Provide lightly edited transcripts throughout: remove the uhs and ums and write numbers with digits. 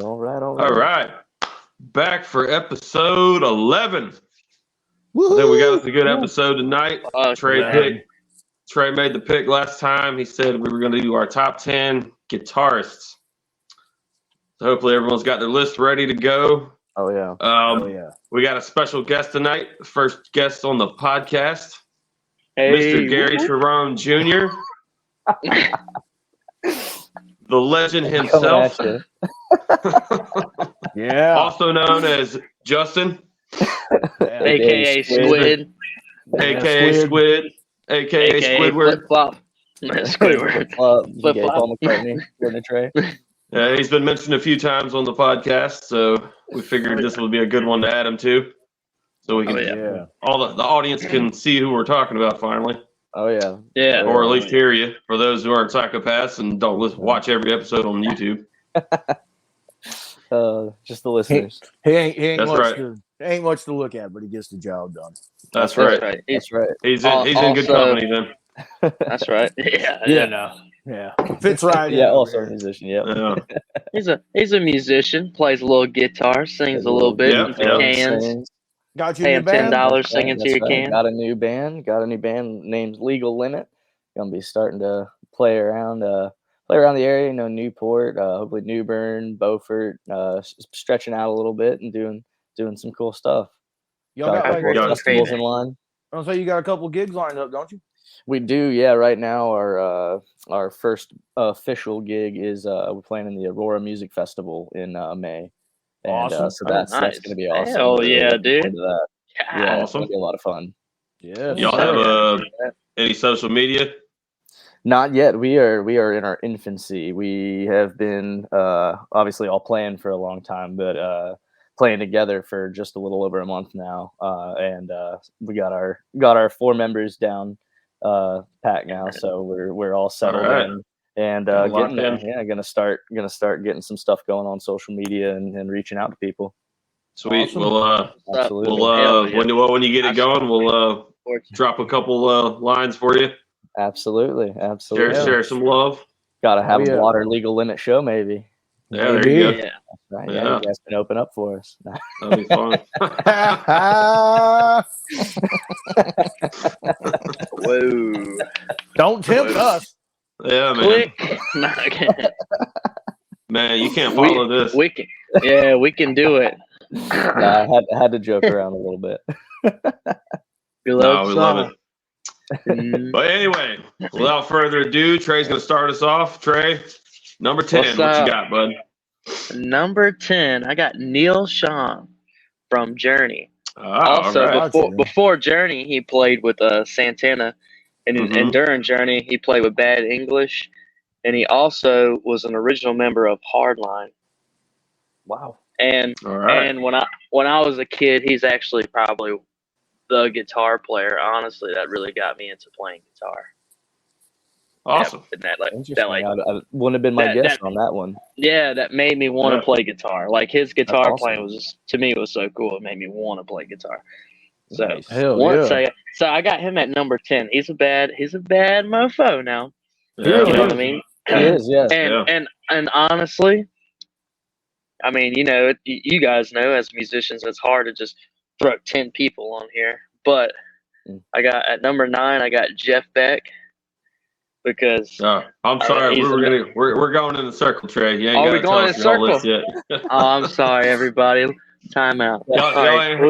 All right. Back for episode 11. I think we got us a good episode tonight. Trey made the pick last time. He said we were going to do our top 10 guitarists. So hopefully everyone's got their list ready to go. Oh, yeah. We got a special guest tonight. First guest on the podcast, Mr. Gary Sharon Jr., the legend himself. Yeah. Also known as Justin, AKA Squid. AKA Squid. AKA Squidward. Flip Flop. Squidward. Flip Paul McCartney, Courtney Trey. Yeah, he's been mentioned a few times on the podcast, so we figured this would be a good one to add him to, so we can all the audience can see who we're talking about finally. Oh yeah, or at least hear you for those who aren't psychopaths and don't watch every episode on YouTube. Just the listeners. He ain't That's much right. ain't much to look at, but he gets the job done. That's right. That's right. He's in good company then. That's right. Yeah. Fits right. Yeah, also a musician. Yeah. He's a musician. Plays a little guitar, sings a little bit. Cans. Got you Pay a him new band? $10 singing to your can. Got a new band named Legal Limit. Gonna be starting to play around the area. Newport, hopefully New Bern, Beaufort, stretching out a little bit and doing some cool stuff. Y'all got festivals in line. I was say you got a couple gigs lined up, don't you? We do, yeah. Right now, our first official gig is we're playing in the Aurora Music Festival in May. And, awesome. So that's going to be awesome. Hell yeah, dude. Yeah, awesome. It's going to be a lot of fun. Yeah. Y'all have any social media? Not yet. We are in our infancy. We have been obviously all playing for a long time, but playing together for just a little over a month now. And we got our 4 members down packed now, so we're all settled in. And gonna start getting some stuff going on social media and reaching out to people. Sweet. Awesome. Absolutely. When you get it going, we'll drop a couple lines for you. Absolutely. Share some love. Gotta have a Water Legal Limit show, maybe. Yeah, there you go. Yeah. Right, you guys can open up for us. That'll be fun. Whoa. Don't tempt us. Yeah, man. Click. Man, you can't follow this. We can do it. I had to joke around a little bit. We love it. But anyway, without further ado, Trey's going to start us off. Trey, number 10, what you got, bud? Number 10, I got Neil Sean from Journey. Before Journey, he played with Santana. And during Journey, he played with Bad English. And he also was an original member of Hardline. Wow. And when I was a kid, he's actually probably the guitar player, honestly, that really got me into playing guitar. Awesome. I wouldn't have been my guess on that one. Yeah, that made me want to play guitar. Like his guitar playing was just, to me, it was so cool. It made me want to play guitar. So so I got him at number 10. He's a bad mofo now. Yeah, you know what I mean? He is, yes. And honestly, I mean, you guys know as musicians, it's hard to just throw 10 people on here. But I got at number 9, I got Jeff Beck. Because I'm sorry, we're going in a circle, Trey. You ain't we going in a circle yet. I'm sorry, everybody. Time out. Y'all ain't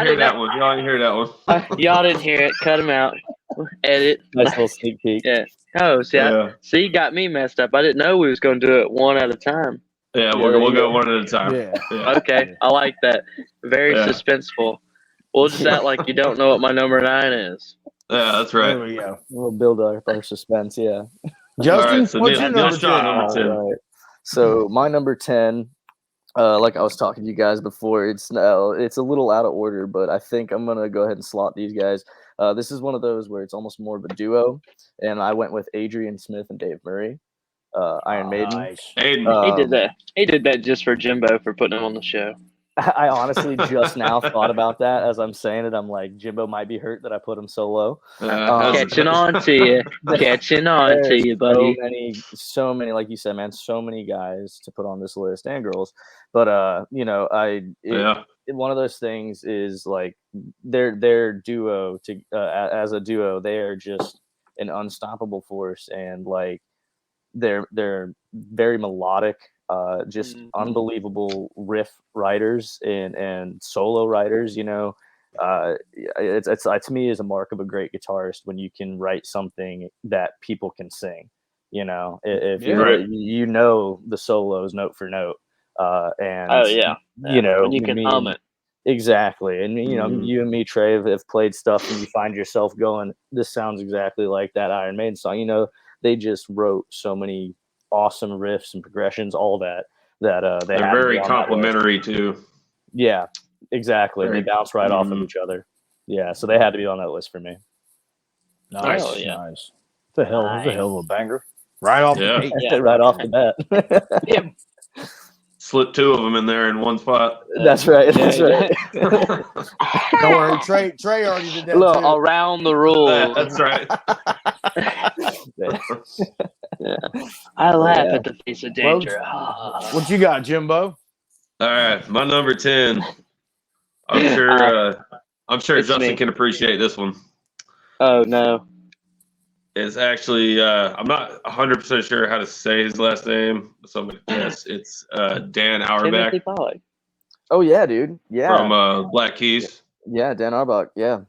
hear that one. Y'all ain't hear that one. Y'all didn't hear it. Cut them out. Edit. Nice little sneak peek. Yeah. Oh, see, you got me messed up. I didn't know we was going to do it one at a time. Yeah, we'll go one at a time. Yeah. Okay, I like that. Very suspenseful. We'll just act like you don't know what my number 9 is. Yeah, that's right. There we go. We'll build our suspense, yeah. Justin, right, so what's your number 10? Right. So my number 10, like I was talking to you guys before, it's a little out of order, but I think I'm going to go ahead and slot these guys. This is one of those where it's almost more of a duo, and I went with Adrian Smith and Dave Murray, Iron Maiden. Nice. Aiden. He did that just for Jimbo for putting him on the show. I honestly just now thought about that as I'm saying it. I'm like, Jimbo might be hurt that I put him so low. Catching on to you. Catching on to you, buddy. So many, like you said, man, so many guys to put on this list and girls. But, one of those things is like their duo as a duo, they are just an unstoppable force, and like they're very melodic, just unbelievable riff writers and solo writers. It's to me is a mark of a great guitarist when you can write something that people can sing. If you know the solos note for note, and when you can hum it. Exactly. And you and me, Trey, have played stuff and you find yourself going, this sounds exactly like that Iron Maiden song. They just wrote so many awesome riffs and progressions, all that they're very complimentary too. Yeah, exactly. They bounce right off of each other. Yeah, so they had to be on that list for me. Nice. It's a hell of a banger. Right off the gate. Right off the bat. Yeah. Slip two of them in there in one spot. That's right. That's right. Don't worry, Trey already did that. Look, too. around the rules. That's right. I laugh at the face of danger. What you got, Jimbo? All right, my number 10. I'm sure Justin can appreciate this one. Oh no. It's actually I'm not 100% sure how to say his last name, so I'm gonna guess it's Dan Auerbach. Oh yeah, dude. Yeah. From Black Keys. Yeah, Dan Auerbach. Yeah.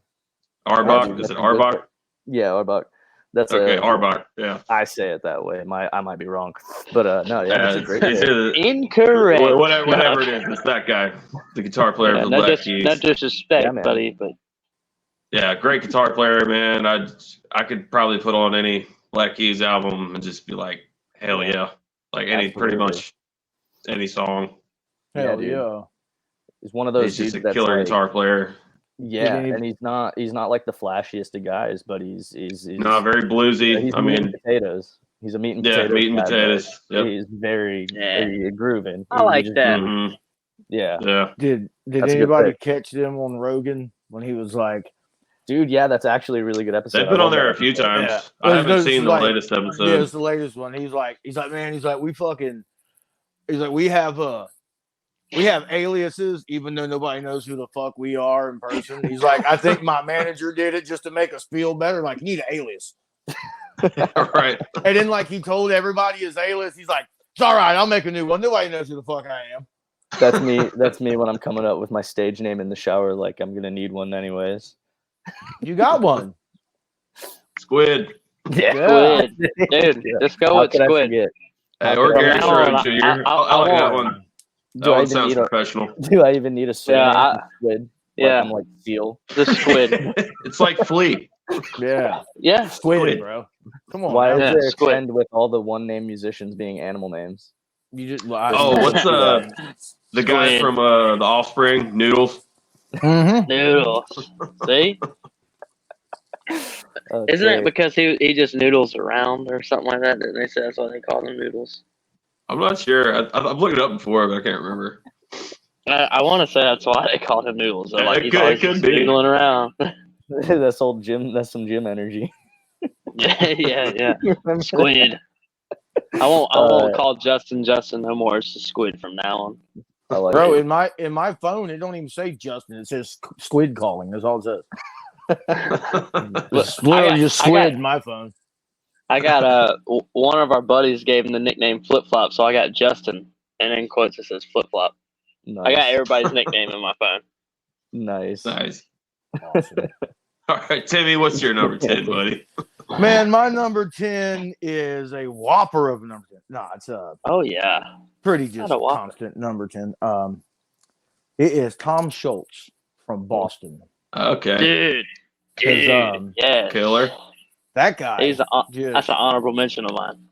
Auerbach? Is it Auerbach? Yeah, Auerbach. That's okay. Auerbach. Yeah. I say it that way. I might be wrong, but no. Yeah, that's a great. Incorrect. Whatever it is, it's that guy, the guitar player from Black Keys. Not disrespect, buddy, but. Yeah, great guitar player, man. I could probably put on any Black Keys album and just be like, hell yeah, like pretty much any song. Hell yeah. He's one of those. He's just a killer guitar player. Yeah, and he's not like the flashiest of guys, but he's no, very bluesy. He's meat and potatoes. He's a meat and potatoes. Yeah, meat and potatoes. Yep. He's very grooving. I like that. Mm-hmm. Yeah. Did anybody catch them on Rogan when he was like, dude, yeah, that's actually a really good episode. They've been on there a few times. Yeah. I haven't seen the latest episode. Yeah, it's the latest one. He's like, man, we have aliases, even though nobody knows who the fuck we are in person. He's like, I think my manager did it just to make us feel better. Like, you need an alias. Right. And then, like, he told everybody his alias. He's like, it's all right, I'll make a new one. Nobody knows who the fuck I am. That's me. That's me when I'm coming up with my stage name in the shower. Like, I'm going to need one anyways. You got one. Squid. Yeah. Squid. Dude, let's go with Squid. Or Gary Strode Jr. I like that one. That one sounds professional. Do I even need a squid? Yeah. I'm like Seal. The Squid. It's like Flea. Yeah. Yeah. Squid, bro. Come on. Why is there a trend with all the one-name musicians being animal names? You just what's the guy from The Offspring? Noodles. Mm-hmm. Noodles. See? Isn't it because he just noodles around or something like that? They say that's why they call them noodles. I'm not sure. I've looked it up before, but I can't remember. I want to say that's why they call him noodles. So like it could be noodling around. That's old Jim. That's some Jim energy. Yeah. Squid. I won't call Justin no more. It's just Squid from now on. Bro, in my phone, it don't even say Justin. It says Squid calling. That's all it says. It's literally just Squid in my phone. I got one of our buddies gave him the nickname Flip Flop, so I got Justin, and in quotes it says Flip Flop. Nice. I got everybody's nickname in my phone. Nice. Awesome. All right, Timmy, what's your number 10, buddy? Man, my number 10 is a whopper of a number 10. No, it's pretty just constant number 10. It is Tom Schultz from Boston. Okay. Dude. Yeah. Killer. That guy. That's an honorable mention of mine.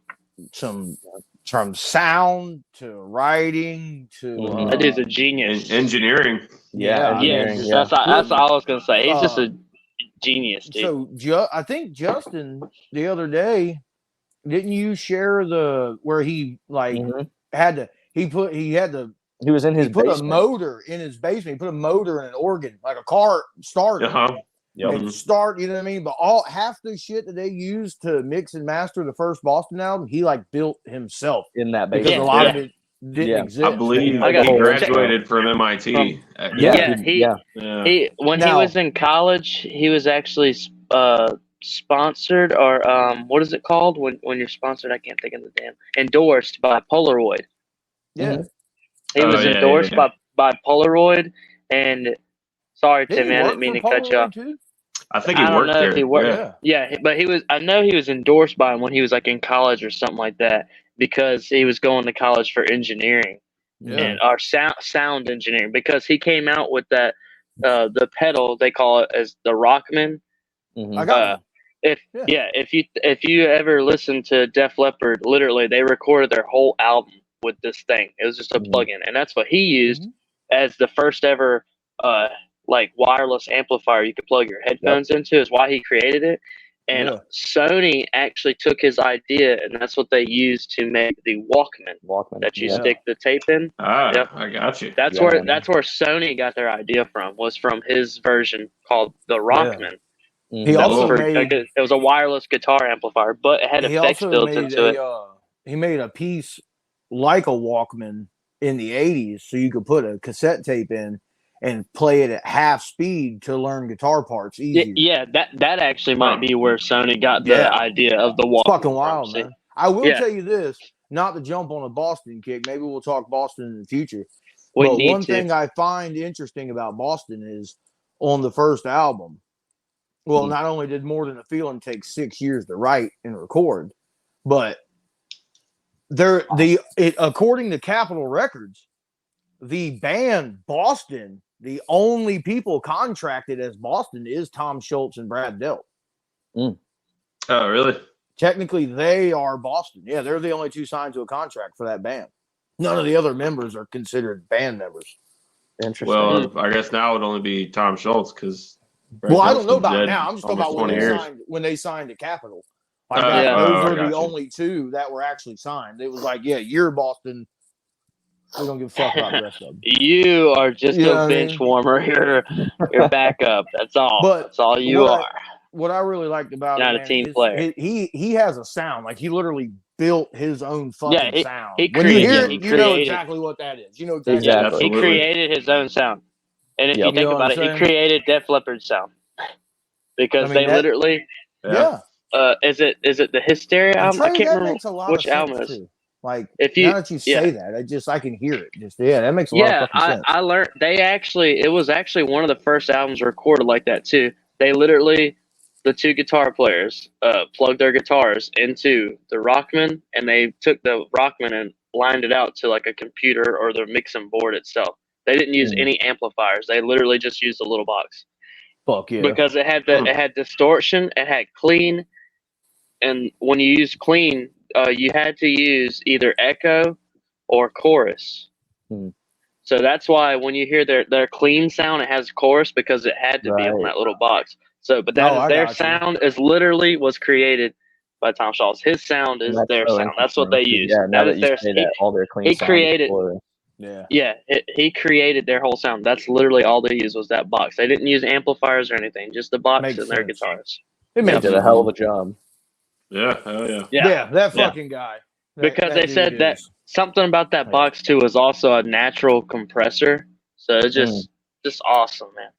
From sound to writing to that dude's a genius. Engineering. Yeah. That's all I was gonna say. He's just a genius, dude. So I think Justin the other day, didn't you share where he like had the He was in his put basement. a motor in his basement. He put a motor in an organ, like a car starter. And start, you know what I mean? But half the shit that they used to mix and master the first Boston album, he like built himself in that basement. Because a lot of it didn't exist. I believe he graduated from MIT. He when he was in college, he was actually sponsored or what is it called when you're sponsored? I can't think of the damn endorsed by Polaroid. Yeah, he was endorsed by Polaroid. And sorry, Tim, I didn't mean to cut you off. Too? I think he worked there. If he worked. Yeah, but he was. I know he was endorsed by him when he was like in college or something like that because he was going to college for engineering and our sound engineering because he came out with that the pedal they call it as the Rockman. I got if you ever listen to Def Leppard, literally they recorded their whole album with this thing. It was just a plug-in, and that's what he used as the first ever like wireless amplifier you could plug your headphones into. Is why he created it. And Sony actually took his idea, and that's what they used to make the Walkman that you stick the tape in. I got you. That's where Sony got their idea from. Was from his version called the Rockman. He also made it was a wireless guitar amplifier, but it had effects built into it. He made a piece like a Walkman in the 80s, so you could put a cassette tape in and play it at half speed to learn guitar parts easier. Yeah, that actually might be where Sony got the idea of the Walkman. It's fucking wild, man. I will tell you this, not to jump on a Boston kick. Maybe we'll talk Boston in the future. But one thing I find interesting about Boston is on the first album, well, not only did More Than a Feeling take 6 years to write and record, but according to Capitol Records, the band Boston, the only people contracted as Boston is Tom Schultz and Brad Delp. Oh, really? Technically, they are Boston. Yeah, they're the only two signed to a contract for that band. None of the other members are considered band members. Interesting. Well, I guess now it would only be Tom Schultz because. Well, I don't know about now. I'm just talking about when they signed to Capitol. Those were the only two that were actually signed. It was like, you're Boston. We don't give a fuck about the rest of them. You are just a bench warmer. You're backup. That's all. That's all you are. What I really liked about not a team player. He has a sound. Like he literally built his own fucking sound. When you hear it, you know exactly what that is. You know exactly. He created his own sound. And if you think about it, he created Def Leppard's sound because they literally. Yeah. Is it the Hysteria album? I can't remember which album it is. Like now that you say that, I can hear it. That makes a lot of fucking sense. I learned it was actually one of the first albums recorded like that too. They literally, the two guitar players, plugged their guitars into the Rockman, and they took the Rockman and lined it out to like a computer or the mixing board itself. They didn't use any amplifiers. They literally just used a little box. Fuck yeah! Because it had distortion, it had clean, and when you use clean, you had to use either echo or chorus. So that's why when you hear their clean sound, it has chorus because it had to be on that little box. So, but their sound was created by Tom Schultz. His sound is their sound. That's what they use. Yeah, that is their sound. All their clean he created. He created their whole sound. That's literally all they used was that box. They didn't use amplifiers or anything, just the box and their guitars. It did a hell of a job. Yeah, hell yeah. Yeah, that fucking guy. Because they said that something about that box too was also a natural compressor. So it's just awesome, man.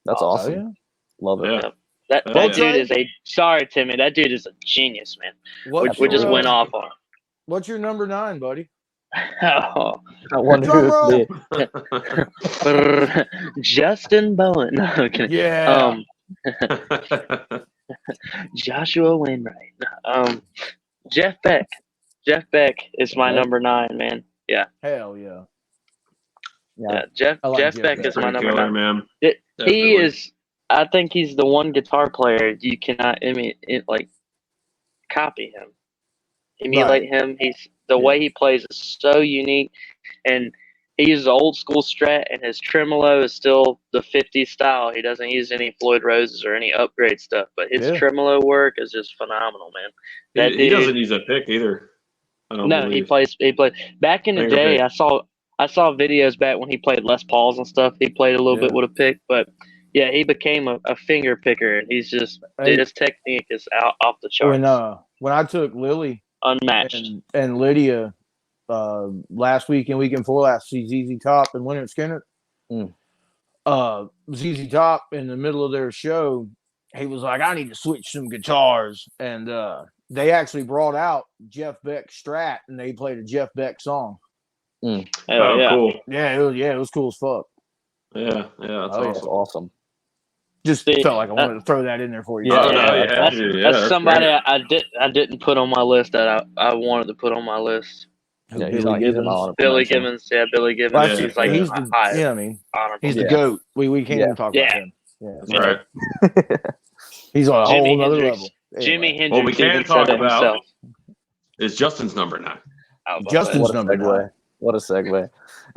That's awesome. Yeah. Love it. Yeah. That dude is sorry, Timmy. That dude is a genius, man. We just went off on him. What's your number 9, buddy? Oh, I wonder who's Justin Bowen. Okay. Yeah. Joshua Wainwright. Jeff Beck. Jeff Beck is my number 9, man. Yeah. Hell yeah. Yeah. Jeff Beck is my number 9. Man. He is. I think he's the one guitar player you cannot copy him, emulate him. He's the way he plays is so unique, and he uses old school Strat, and his tremolo is still the 50s style. He doesn't use any Floyd Roses or any upgrade stuff, but his tremolo work is just phenomenal, man. He doesn't use a pick either. He plays. Back in the day, I saw I saw videos back when he played Les Pauls and stuff. He played a little bit with a pick, but yeah, he became a finger picker, and he's just his technique is off the charts. When I took Lily unmatched and Lydia last week and weekend before last, see ZZ Top and Leonard Skinner. ZZ Top in the middle of their show, he was like, I need to switch some guitars, and they actually brought out Jeff Beck's Strat, and they played a Jeff Beck song. Cool. Yeah, it was cool as fuck. Yeah, that's awesome. Just felt like I wanted to throw that in there for you. That's somebody I didn't put on my list that I wanted to put on my list. Yeah, Billy Gibbons. Billy Gibbons. Yeah, Billy Gibbons. He's like he's the I mean, he's the GOAT. We can't even talk about him. Yeah, that's right. He's on a whole other level. Jimi Hendrix. What we can talk about is Justin's number 9. Justin's number 9. What a segue.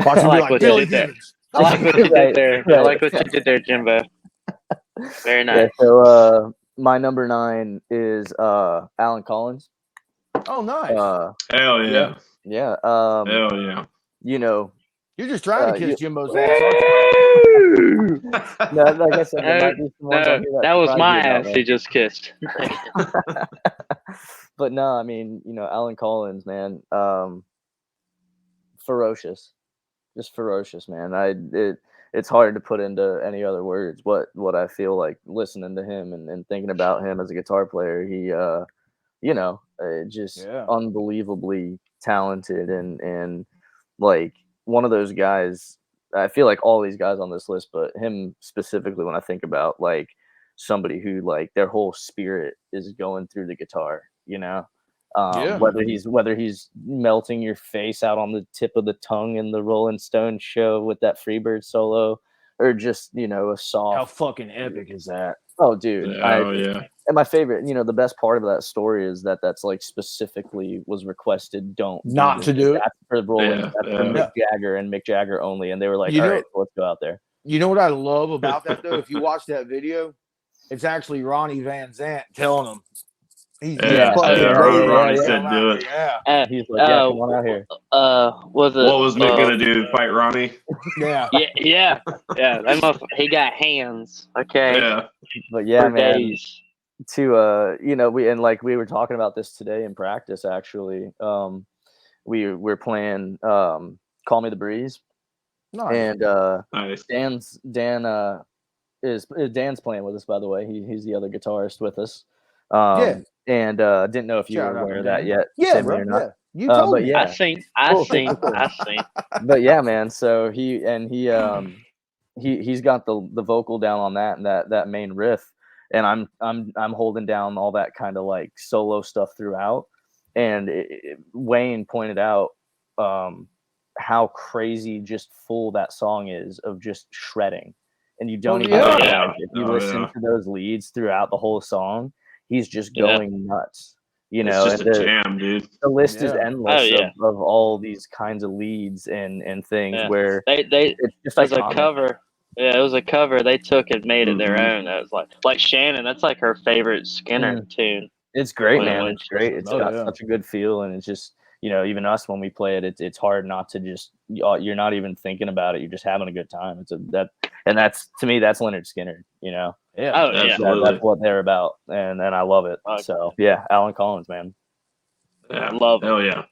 Watch him be like Billy Gibbons. I like what you did there. I like what you did there, Jimbo. Very nice. Yeah, so my number 9 is Alan Collins. Oh, nice. Hell yeah. Yeah. Hell yeah. You know, you're just trying to kiss Jimbo's ass. No, like I said, that was my ass he just kissed. But no, I mean, Alan Collins, man, ferocious, just ferocious, man. It's hard to put into any other words what I feel like listening to him and thinking about him as a guitar player. He, unbelievably talented and like one of those guys. I feel like all these guys on this list, but him specifically, when I think about like somebody who like their whole spirit is going through the guitar, whether he's melting your face out on the tip of the tongue in the Rolling Stones show with that Freebird solo, or just a soft. How fucking epic is that? Oh, dude! Yeah. And my favorite, the best part of that story is that's like specifically was requested. Not to do it. That's for Rolling. That's for Mick Jagger and Mick Jagger only, and they were like, "All right, let's go out there." You know what I love about that though? If you watch that video, it's actually Ronnie Van Zant telling him. Ronnie said do it. Yeah. He's like, come on out here. What was Mick gonna do? Fight Ronnie? Yeah. He got hands. Okay. Yeah. But yeah, for man. Days. To we were talking about this today in practice. Actually, we're playing "Call Me the Breeze," and nice. Dan's playing with us. By the way, he's the other guitarist with us. And didn't know if you were aware of that yet. Yeah, bro. Or not. Yeah. You told me. I seen. But yeah, man. So he's got the vocal down on that and that main riff, and I'm holding down all that kind of like solo stuff throughout. And Wayne pointed out how crazy just full that song is of just shredding, and you don't even if you listen to those leads throughout the whole song. He's just going nuts, It's just a jam, dude. The list is endless of all these kinds of leads and things where it's just like a cover. Yeah, it was a cover they took and made it their own. That was like Shannon. That's like her favorite Skinner tune. It's great, man. It's great. It's got such a good feel, and it's just even us when we play it, it's hard not to just you're not even thinking about it. You're just having a good time. That's to me that's Leonard Skinner. Yeah, that's what they're about, and I love it. Okay. So yeah, Alan Collins, man. Yeah, I love it. Hell yeah,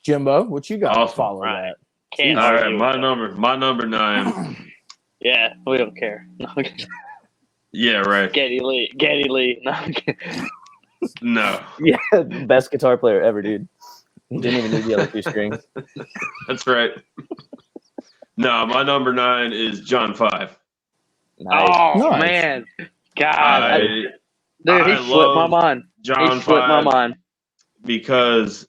Jimbo, what you got? Awesome. Follow that. All right, my number 9. Yeah, we don't care. Yeah, right. Geddy Lee. No. Yeah, best guitar player ever, dude. He didn't even need the other 2 strings. That's right. No, my number 9 is John 5. Nice. Oh man, God, he slipped my mind. John 5 because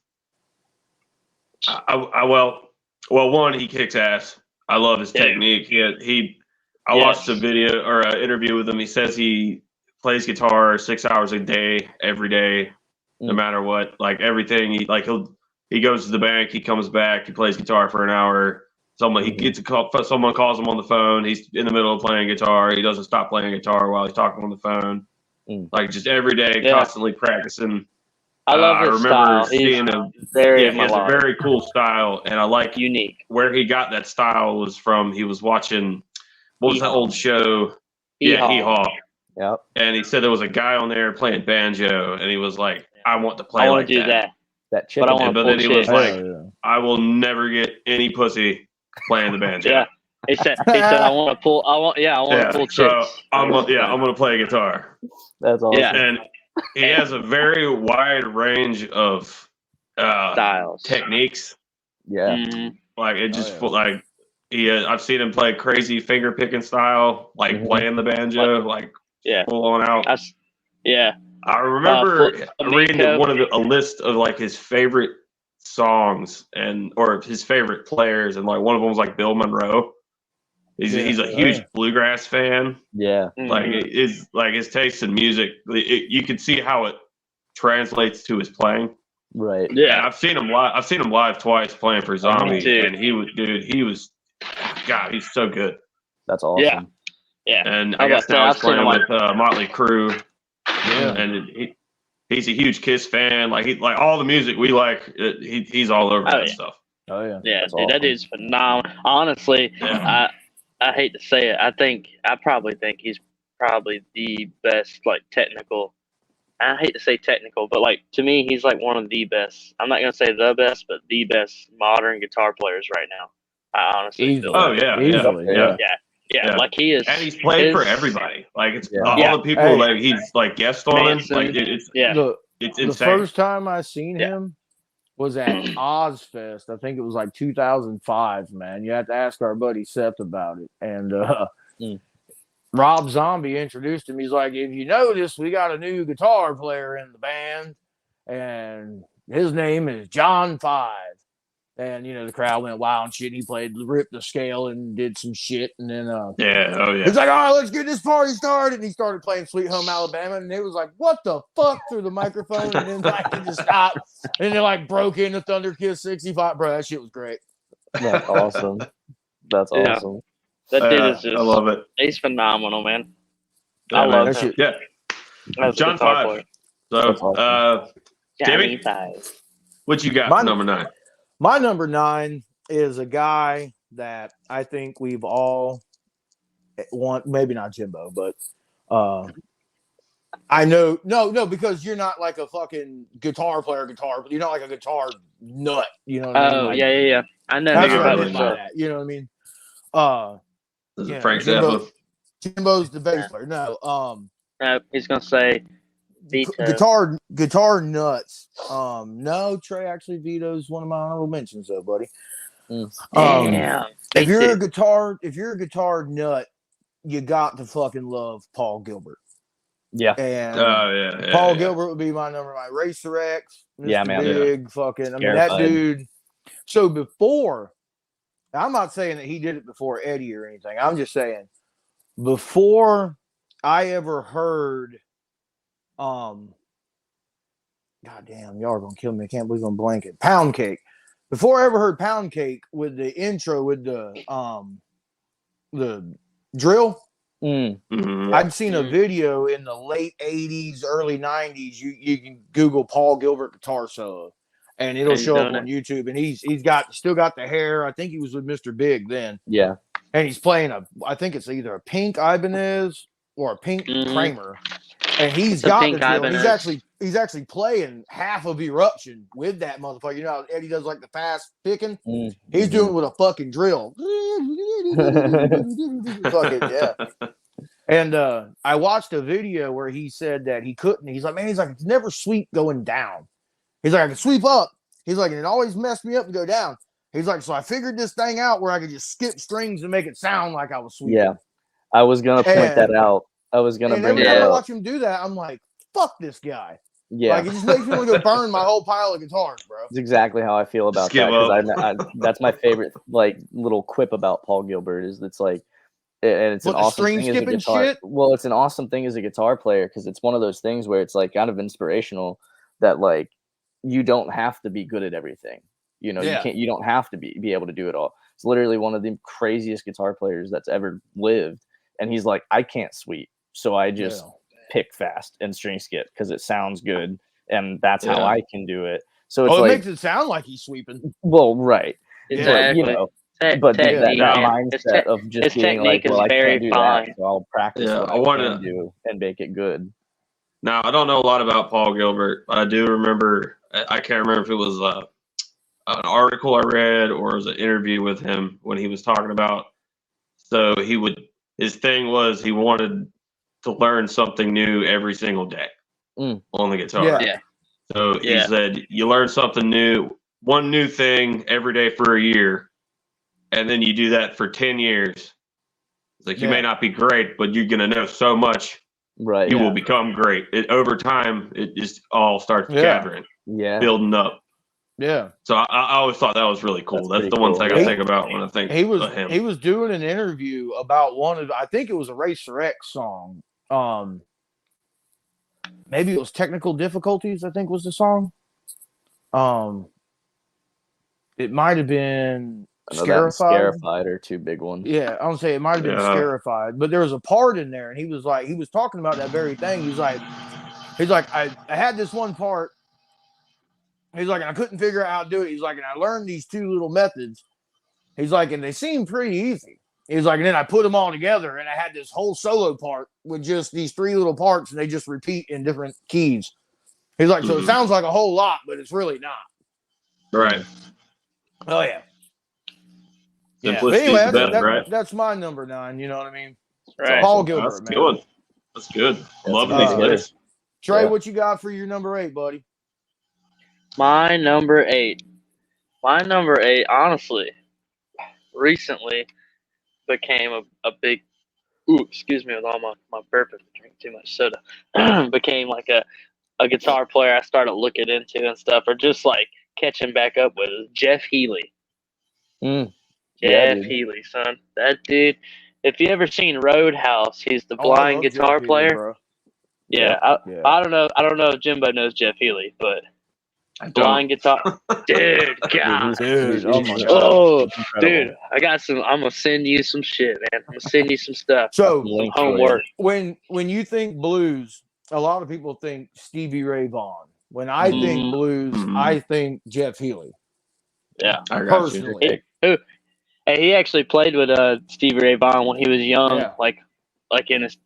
one, he kicks ass. I love his technique. I watched a video or an interview with him. He says he plays guitar 6 hours a day, every day, no matter what. Like everything, he goes to the bank, he comes back, he plays guitar for an hour. He gets a call. Someone calls him on the phone. He's in the middle of playing guitar. He doesn't stop playing guitar while he's talking on the phone. Like just every day, constantly practicing. I love his remember style. seeing him. Very he has a very cool style, and I like unique. Where he got that style was from. He was watching what was that old show? Hee Haw. Yep. And he said there was a guy on there playing banjo, and he was like, "I want to play I like want to do that. That chicken. But then he was like, "I will never get any pussy playing the banjo." Yeah. He said, I want to pull. I want to pull chicks. So I'm gonna play guitar. That's awesome. Yeah. And he has a very wide range of styles, techniques. Yeah. Like it just like I've seen him play crazy finger picking style, like playing the banjo, like full on out. I remember reading a list of like his favorite songs or his favorite players, and like one of them was like Bill Monroe. He's a huge bluegrass fan. Yeah, like his taste in music. You can see how it translates to his playing. Right. Yeah, and I've seen him live twice playing for Zombie, and he was God, he's so good. That's awesome. Yeah. And I guess now he's playing with Motley Crue. Yeah. And he's a huge Kiss fan. Like all the music we like, he's all over that stuff. Oh yeah. Yeah, dude, that dude's phenomenal. Honestly, I hate to say it. I probably think he's probably the best technical. I hate to say technical, but to me, he's one of the best. I'm not gonna say the best, but the best modern guitar players right now. I honestly feel. Oh yeah, easily. Yeah. Like he is, and he's played for everybody. Like it's all the people that he's guest on. It's insane. The first time I seen him was at Ozfest. I think it was 2005. Man, you have to ask our buddy Seth about it. And Rob Zombie introduced him. He's like, "If you notice, we got a new guitar player in the band, and his name is John Five." And the crowd went wild and shit. And he ripped the scale and did some shit. And then he's like, "All right, let's get this party started." And he started playing Sweet Home Alabama. And it was like, "What the fuck?" through the microphone. And then he just stopped. And then broke into Thunder Kiss 65. Bro, that shit was great. That's awesome. That's awesome. That dude is just, I love it. He's phenomenal, man. Yeah, I love that shit. Yeah. John 5. So, awesome. Timmy, what you got for number 9? My number 9 is a guy that I think we've all want. Maybe not Jimbo, but I know. No, because you're not like a fucking guitar player. You're not like a guitar nut. You know what I mean? Yeah. I know. That's what I meant by that. You know what I mean? This is Frank Zappa. Jimbo's the bass player. No. He's gonna say guitar nuts. No, Trey actually vetoes one of my honorable mentions though, buddy. If you're a guitar nut, you got to fucking love Paul Gilbert. Yeah. And Paul Gilbert would be my number 9. Racer X, Mr. man. Big, fucking. I mean, that dude. So before, I'm not saying that he did it before Eddie or anything. I'm just saying before I ever heard, God damn, y'all are gonna kill me. I can't believe I'm blanking. Pound Cake. Before I ever heard Pound Cake with the intro with the drill. I'd seen a video in the late 80s, early 90s. You can Google Paul Gilbert guitar solo, and it'll show up on YouTube. And he's still got the hair. I think he was with Mr. Big then. Yeah. And he's playing I think it's either a pink Ibanez or a pink Kramer. And he's got the drill. Ibanez. He's actually playing half of Eruption with that motherfucker. You know how Eddie does the fast picking? He's doing it with a fucking drill. Fucking yeah. And I watched a video where he said that he couldn't. He's like, it's never sweep going down. He's like, I can sweep up. He's like, and it always messed me up to go down. He's like, so I figured this thing out where I could just skip strings and make it sound like I was sweeping. Yeah. I was going to point that out. I was going to bring it up. Every time I watch him do that, I'm like, fuck this guy. Yeah. It just makes me want to go burn my whole pile of guitars, bro. That's exactly how I feel about that. That's my favorite little quip about Paul Gilbert is it's and it's an awesome thing as a guitar. Shit? Well, it's an awesome thing as a guitar player because it's one of those things where it's kind of inspirational that you don't have to be good at everything. You don't have to be able to do it all. It's literally one of the craziest guitar players that's ever lived. And he's like, I can't sweep. So I just pick fast and string skip because it sounds good and that's how I can do it. So it's it makes it sound like he's sweeping. Well, right. Exactly. But that mindset of just being like, well, I can't do that, so I'll practice what I can do and make it good. Now, I don't know a lot about Paul Gilbert, but I do remember, I can't remember if it was an article I read or it was an interview with him when he was talking about, so his thing was he wanted to learn something new every single day on the guitar. Yeah. So he said, you learn something new, one new thing every day for a year, and then you do that for 10 years. It's like, you may not be great, but you're going to know so much. Right. You will become great. Over time, it just all starts gathering, building up. Yeah. So I always thought that was really cool. That's the one thing I think about when I think of him. He was doing an interview about I think it was a Racer X song. Maybe it was Technical Difficulties, I think was the song. It might have been Scarified are two big ones. Yeah, I would say it might have been Scarified, but there was a part in there, and he was talking about that very thing. He's like, I had this one part. He's like, and I couldn't figure out how to do it. He's like, and I learned these two little methods. He's like, and they seem pretty easy. He's like, and then I put them all together, and I had this whole solo part with just these three little parts, and they just repeat in different keys. He's like, so it sounds like a whole lot, but it's really not. Right. Oh, yeah. Simplicity Anyway, right? That's my number 9. You know what I mean? Right. Paul Gilbert, that's man. Good. That's good. Loving these lists. Trey, what you got for your number 8, buddy? My number 8, honestly, recently became a big, excuse me, with all my burping, drinking too much soda, became like a guitar player I started looking into and stuff, or just like catching back up with Jeff Healey. Jeff Healey, son. That dude, if you ever seen Roadhouse, he's the blind guitar player. Yeah, I don't know if Jimbo knows Jeff Healey, but blind guitar, dude, God, dude, oh my God, dude, I got some. I'm gonna send you some shit, man. I'm gonna send you some stuff. So some homework. When you think blues, a lot of people think Stevie Ray Vaughan. When I think blues, I think Jeff Healey. Yeah, personally. He actually played with Stevie Ray Vaughan when he was young, like in his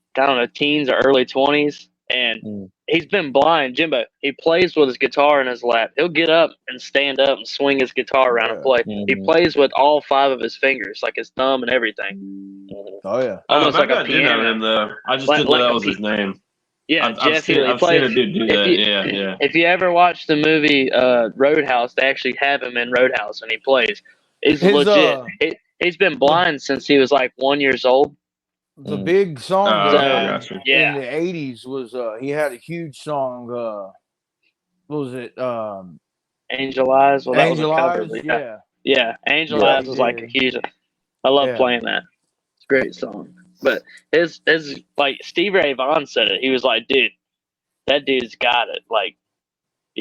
teens or early 20s, and he's been blind. Jimbo, he plays with his guitar in his lap. He'll get up and stand up and swing his guitar around and play. He plays with all 5 of his fingers, like his thumb and everything. Oh yeah, almost like a piano. Him though. I just didn't know that was his name. Yeah, Jeff Healey. I've seen a dude do that. If you ever watch the movie Roadhouse, they actually have him in Roadhouse, and he plays. He's legit. He's been blind since he was like 1 year old. The big song in the 80s was he had a huge song. What was it? Angel Eyes. Well, Angel Eyes. Yeah. Angel Eyes was like a huge. I love playing that. It's a great song. But his like Stevie Ray Vaughan said it. He was like, dude, that dude's got it. Like,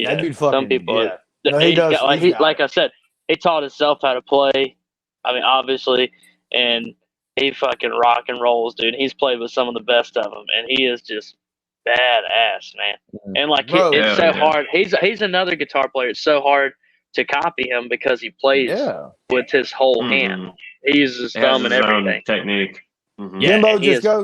that dude fucking, some people. No, he does. Like I said, he taught himself how to play. I mean, obviously, and he fucking rock and rolls, dude. He's played with some of the best of them, and he is just badass, man. And like, it's so hard. He's another guitar player. It's so hard to copy him because he plays with his whole hand. He uses his thumb and everything. Technique. Jimbo, just go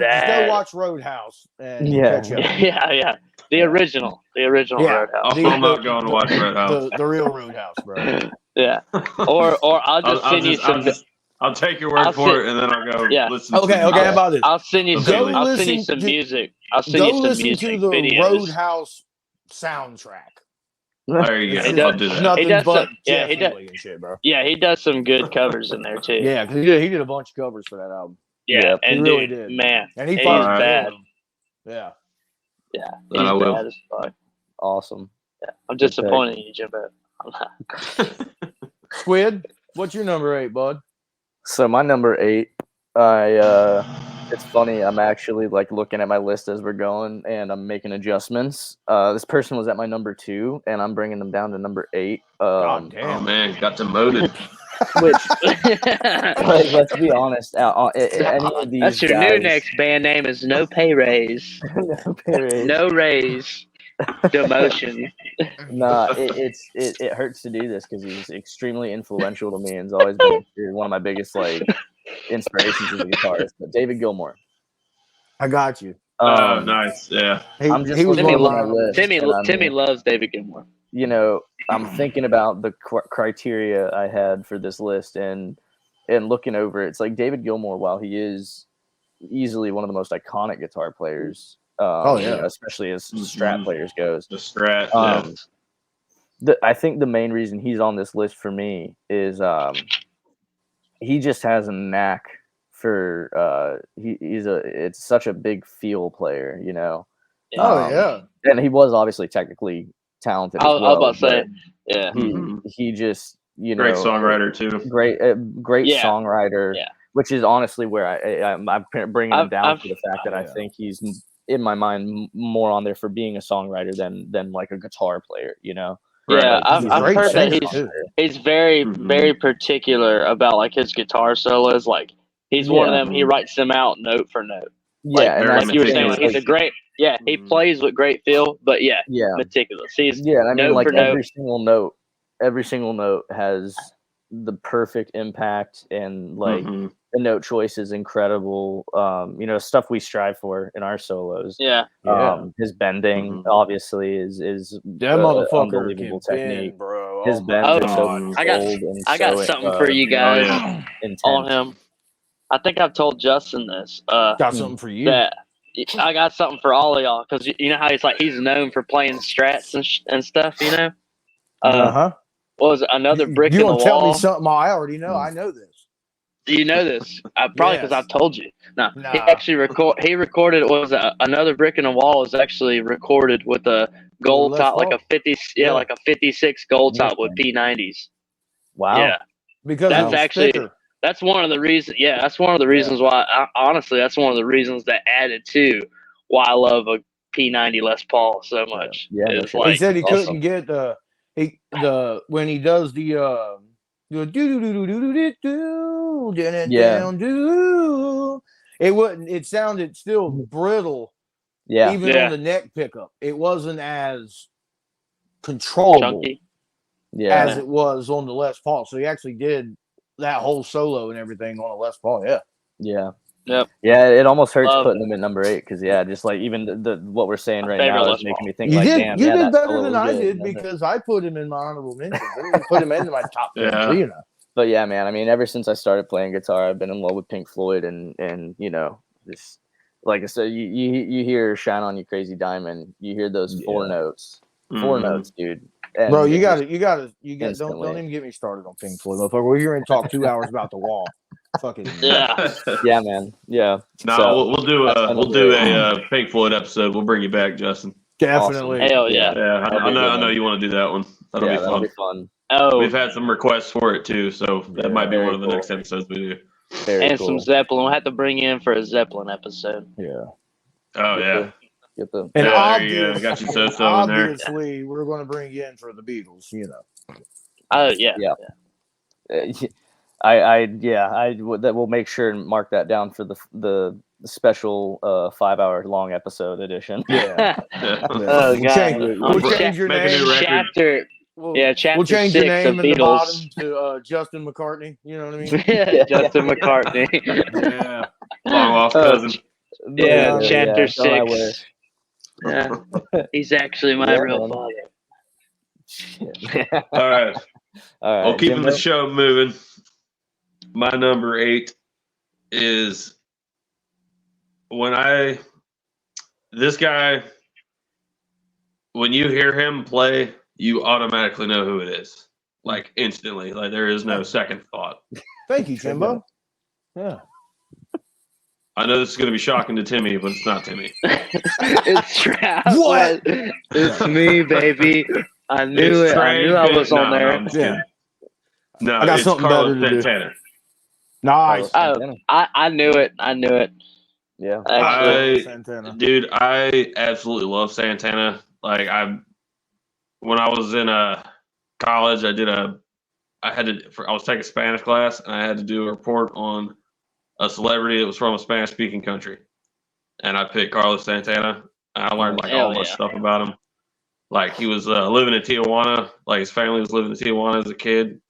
watch Roadhouse and catch up. Yeah. The original Roadhouse. I'm not going to watch Roadhouse. The real Roadhouse, bro. Yeah. Or I'll just send you some. I'll take your word for it, and then I'll go listen. Okay. How about this? I'll send you some. I'll send you some music. I'll send you some music. Go listen to the videos. Roadhouse soundtrack. There you go. I'll do that. He does and shit, bro. Yeah, he does some good covers in there too. Yeah, because he did a bunch of covers for that album. Yeah, and he really did, man. And he's bad. Yeah. Yeah, he's bad as fuck. Awesome. Yeah, I'm disappointed in you, Jimbo. I'm not. Squid, what's your number 8, bud? So my number 8, it's funny. I'm actually like looking at my list as we're going, and I'm making adjustments. This person was at my number 2, and I'm bringing them down to number 8. God damn. Oh man, got demoted. Which, like, let's be honest. Any of these that's your guys, new next band name is No Pay Raise. No Pay Raise. No Raise. Demotion. Nah, it hurts to do this because he's extremely influential to me and has always been one of my biggest like inspirations as a guitarist. But David Gilmour. I got you. Oh, nice. Yeah. I'm just looking at my list. Timmy loves David Gilmour. You know, I'm thinking about the criteria I had for this list and looking over it. It's like David Gilmour, while he is easily one of the most iconic guitar players, you know, especially as Strat players goes. The Strat, I think the main reason he's on this list for me is he just has a knack for it's such a big feel player, you know. And he was obviously technically talented. I was about to say, yeah. He just, you know, great songwriter too. Great songwriter. Yeah. Which is honestly where I'm bringing him down to the fact that I think he's in my mind more on there for being a songwriter than like a guitar player, you know. Yeah, I've heard that he's very very particular about like his guitar solos. Like he's one of them. He writes them out note for note. Yeah, like, and like you were saying, like, he's a great. Yeah, he plays with great feel, but meticulous. He's I mean, like every single note has the perfect impact, and like the note choice is incredible. You know, stuff we strive for in our solos. His bending obviously is that motherfucker unbelievable technique, bend, bro. His bend is so I got something for you guys on him. I think I've told Justin this. Got something for you. That I got something for all of y'all, because you know how he's known for playing strats and stuff. You know. What was it? Another brick in the wall? You want to tell me something I already know? I know this. You know this? Probably because I've told you. No, he actually recorded. It was Another Brick in the Wall was actually recorded with a gold top, like a 56 gold top with P90s. Wow. Yeah, because that's actually that's one of the reasons. Yeah, that's one of the reasons why. Honestly, that's one of the reasons that added to why I love a P90 Les Paul so much. Yeah, he said he couldn't get when he does the it wouldn't. It sounded still brittle. Yeah, even on the neck pickup, it wasn't as controllable as it was on the Les Paul. So he actually did that whole solo and everything on a Les Paul. Yeah. Yep. Yeah, it almost hurts putting him at number 8 because just like even the what we're saying right now is making me think you like, did, damn, you did better than I did because I put him in my honorable mentions. I didn't put him into my top 10, you know. But yeah, man, I mean, ever since I started playing guitar, I've been in love with Pink Floyd, and you know, this, like I said, you hear "Shine On You Crazy Diamond," you hear those four notes, dude. And bro, you got to don't even get me started on Pink Floyd, motherfucker. We're here and talk 2 hours about The Wall. Fucking yeah, man, yeah. No, so, we'll do a Pink Floyd episode. We'll bring you back, Justin. Definitely. Awesome. Hell yeah. Yeah, I know you want to do that one. That'll be fun. Oh, we've had some requests for it too, so that might be one of the next episodes we do. And some Zeppelin. We'll have to bring you in for a Zeppelin episode. Yeah. Oh yeah. And obviously, got you so in there. Obviously, we're going to bring you in for the Beatles. You know. Oh yeah. We'll make sure and mark that down for the special 5-hour long episode edition. Yeah. Oh god. We'll change your name. Chapter. Chapter we'll change 6 your name of in Beatles. the bottom to Justin McCartney. You know what I mean? Justin McCartney. Yeah. Long lost cousin. Chapter 6. Yeah. He's actually my real father. All right. Well, keeping the show moving. My number 8 is this guy, when you hear him play, you automatically know who it is. Like instantly. Like there is no second thought. Thank you, Jimbo. Yeah. I know this is going to be shocking to Timmy, but it's not Timmy. It's Trav. What? It's me, baby. I knew it. I knew I was on there. No, I got something Carlos better to Santana. do. Nice. I knew it. Yeah. Dude, I absolutely love Santana. Like when I was in college, I was taking Spanish class and I had to do a report on a celebrity that was from a Spanish speaking country. And I picked Carlos Santana and I learned all this stuff about him. Like he was living in Tijuana. Like his family was living in Tijuana as a kid,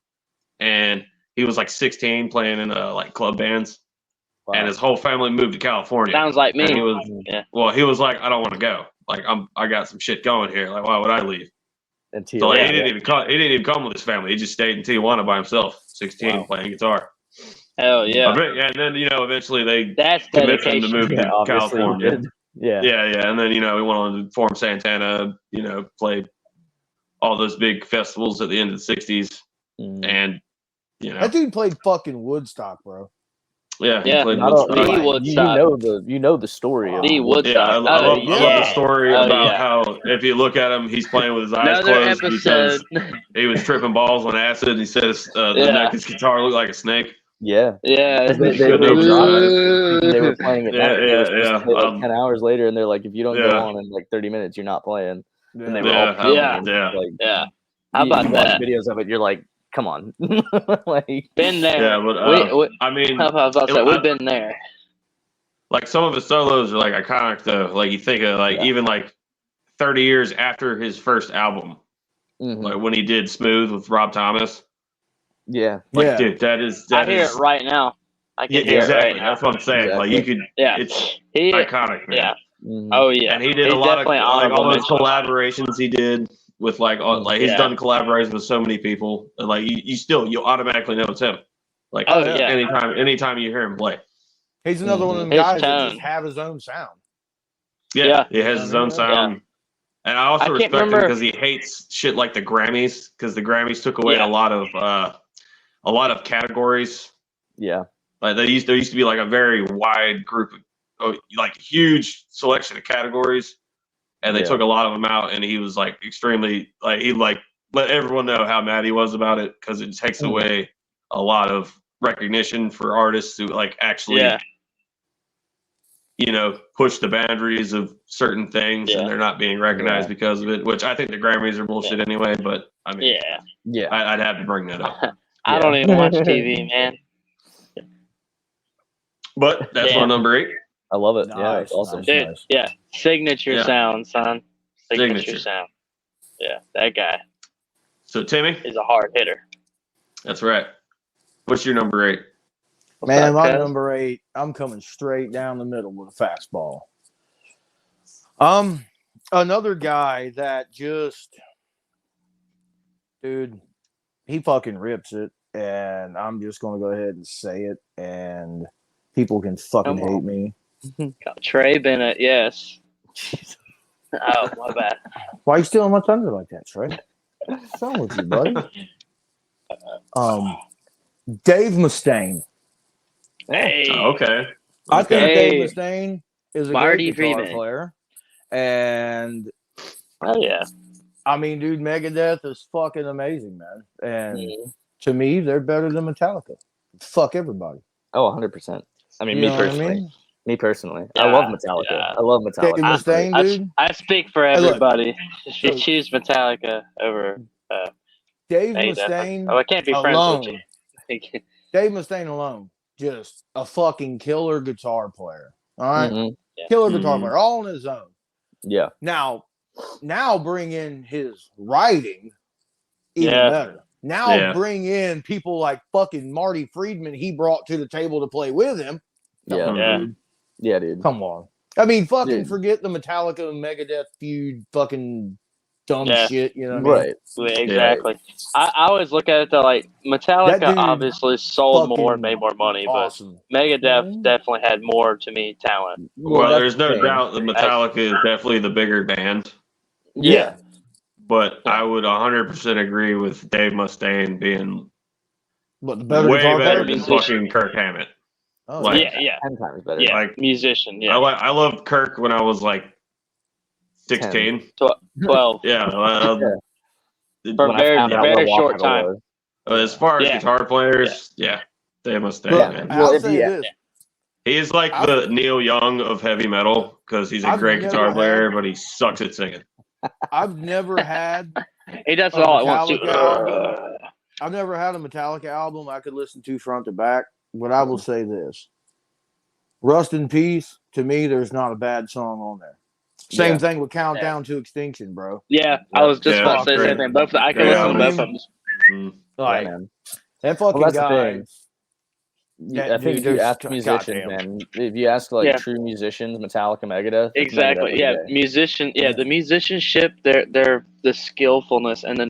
and he was like 16 playing in like club bands. Wow. And his whole family moved to California. Sounds like me. And he was like, I don't want to go. Like I got some shit going here. Like why would I leave? So like, he didn't even come with his family. He just stayed in Tijuana by himself, 16, playing guitar. Hell yeah! And then eventually they that's convinced dedication. him to move to California. Yeah. And then we went on to form Santana. Played all those big festivals at the end of the '60s, and that dude played fucking Woodstock, bro. Yeah, he played Woodstock. You know the story of Woodstock. Yeah, I love the story about how if you look at him, he's playing with his eyes closed because he was tripping balls on acid. He said the neck of his guitar looked like a snake. Yeah. Yeah. They were playing it. Yeah. Like 10 hours later, and they're like, if you don't go on in like 30 minutes, you're not playing. And they were all playing. How about that? Videos of it, you're like, come on. Like, been there. Yeah, but I mean, we've been there. Like some of his solos are like iconic though. Like you think of like even like 30 years after his first album, like when he did Smooth with Rob Thomas. Yeah. Like, dude, that I hear it right now. I can hear it right now. That's what I'm saying. Like you could. Yeah. It's iconic, man. Yeah. Oh yeah. And he did a lot of like all those collaborations he did with like he's done collaborations with so many people. And like you automatically know it's him. Like anytime you hear him play. He's another one of them guys that just have his own sound. Yeah. He has his own sound. Yeah. And I also respect him because he hates shit like the Grammys, because the Grammys took away a lot of categories. Yeah. Like there used to be like a very wide group of like huge selection of categories, and they took a lot of them out, and he was like extremely like he like let everyone know how mad he was about it because it takes away a lot of recognition for artists who like actually push the boundaries of certain things, and they're not being recognized because of it, which I think the Grammys are bullshit anyway, but I mean, I'd have to bring that up. I don't even watch TV, man. But that's my number 8. I love it. Nice, it's awesome. Dude, signature sound, son. Signature sound. Yeah, that guy. So Timmy is a hard hitter. That's right. What's your number 8? Man, my number 8, I'm coming straight down the middle with a fastball. Another guy that just, dude, he fucking rips it, and I'm just gonna go ahead and say it, and people can fucking hate me. Trey Bennett, yes. Oh, my bad. Why are you stealing my thunder like that, Trey? What's wrong with you, buddy? Dave Mustaine. Hey. Okay. I think Dave Mustaine is a great guitar player. And I mean, dude, Megadeth is fucking amazing, man. And to me, they're better than Metallica. Fuck everybody. Oh, 100%. I mean, me personally. I love Metallica. I love Metallica. Dave Mustaine, dude. I speak for everybody. She choose Metallica over Dave Mustaine. I can't be friends with you. Dave Mustaine alone. Just a fucking killer guitar player. All right? Killer guitar player, all on his own. Yeah. Now bring in his writing even better. Now bring in people like fucking Marty Friedman he brought to the table to play with him. Yeah, dude. Come on. I mean, fucking forget the Metallica and Megadeth feud fucking dumb shit, you know what I mean? Exactly. I always look at it though, like Metallica obviously sold more and made more money, but Megadeth definitely had more, to me, talent. Well, there's no doubt that Metallica is definitely the bigger band. Yeah. But I would 100% agree with Dave Mustaine being way better than fucking Kirk Hammett. Oh, like, 10 times better. Yeah, like musician. Yeah, I loved Kirk when I was like 16, 12. Yeah, for a very short time. As far as guitar players, Dave Mustaine. Man. I'll say this. He is like the Neil Young of heavy metal because he's a great guitar player, but he sucks at singing. I've never had. He does it all at once too. I've never had a Metallica album I could listen to front to back. But I will say this: Rust in Peace. To me, there's not a bad song on there. Same thing with Countdown to Extinction, bro. Yeah, I was just about to say the same thing. Both, I can listen to both of them. Like, that fucking guy. I think if you ask musicians, man, if you ask like true musicians, Metallica, Megadeth, exactly, Megadeth the musicianship, their the skillfulness and the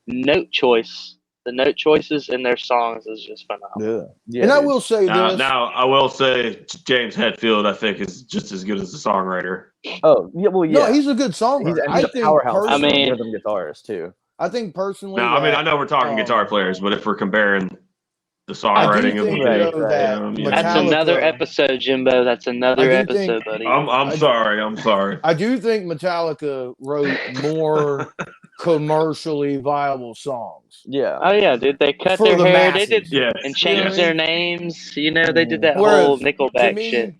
note choice, the note choices in their songs is just phenomenal. Yeah, and I will say this. Now I will say James Hetfield, I think, is just as good as a songwriter. Oh, yeah, well, yeah, no, he's a good songwriter. He's a powerhouse. I mean, rhythm guitarist too. I think personally. Now, I mean, I know we're talking guitar players, but if we're comparing the songwriting of the two, that's another episode, Jimbo. That's another episode, buddy. I'm sorry. I do think Metallica wrote more commercially viable songs. Yeah. Oh yeah, dude. They cut their hair. They did and changed their names. You know, they did that whole Nickelback shit.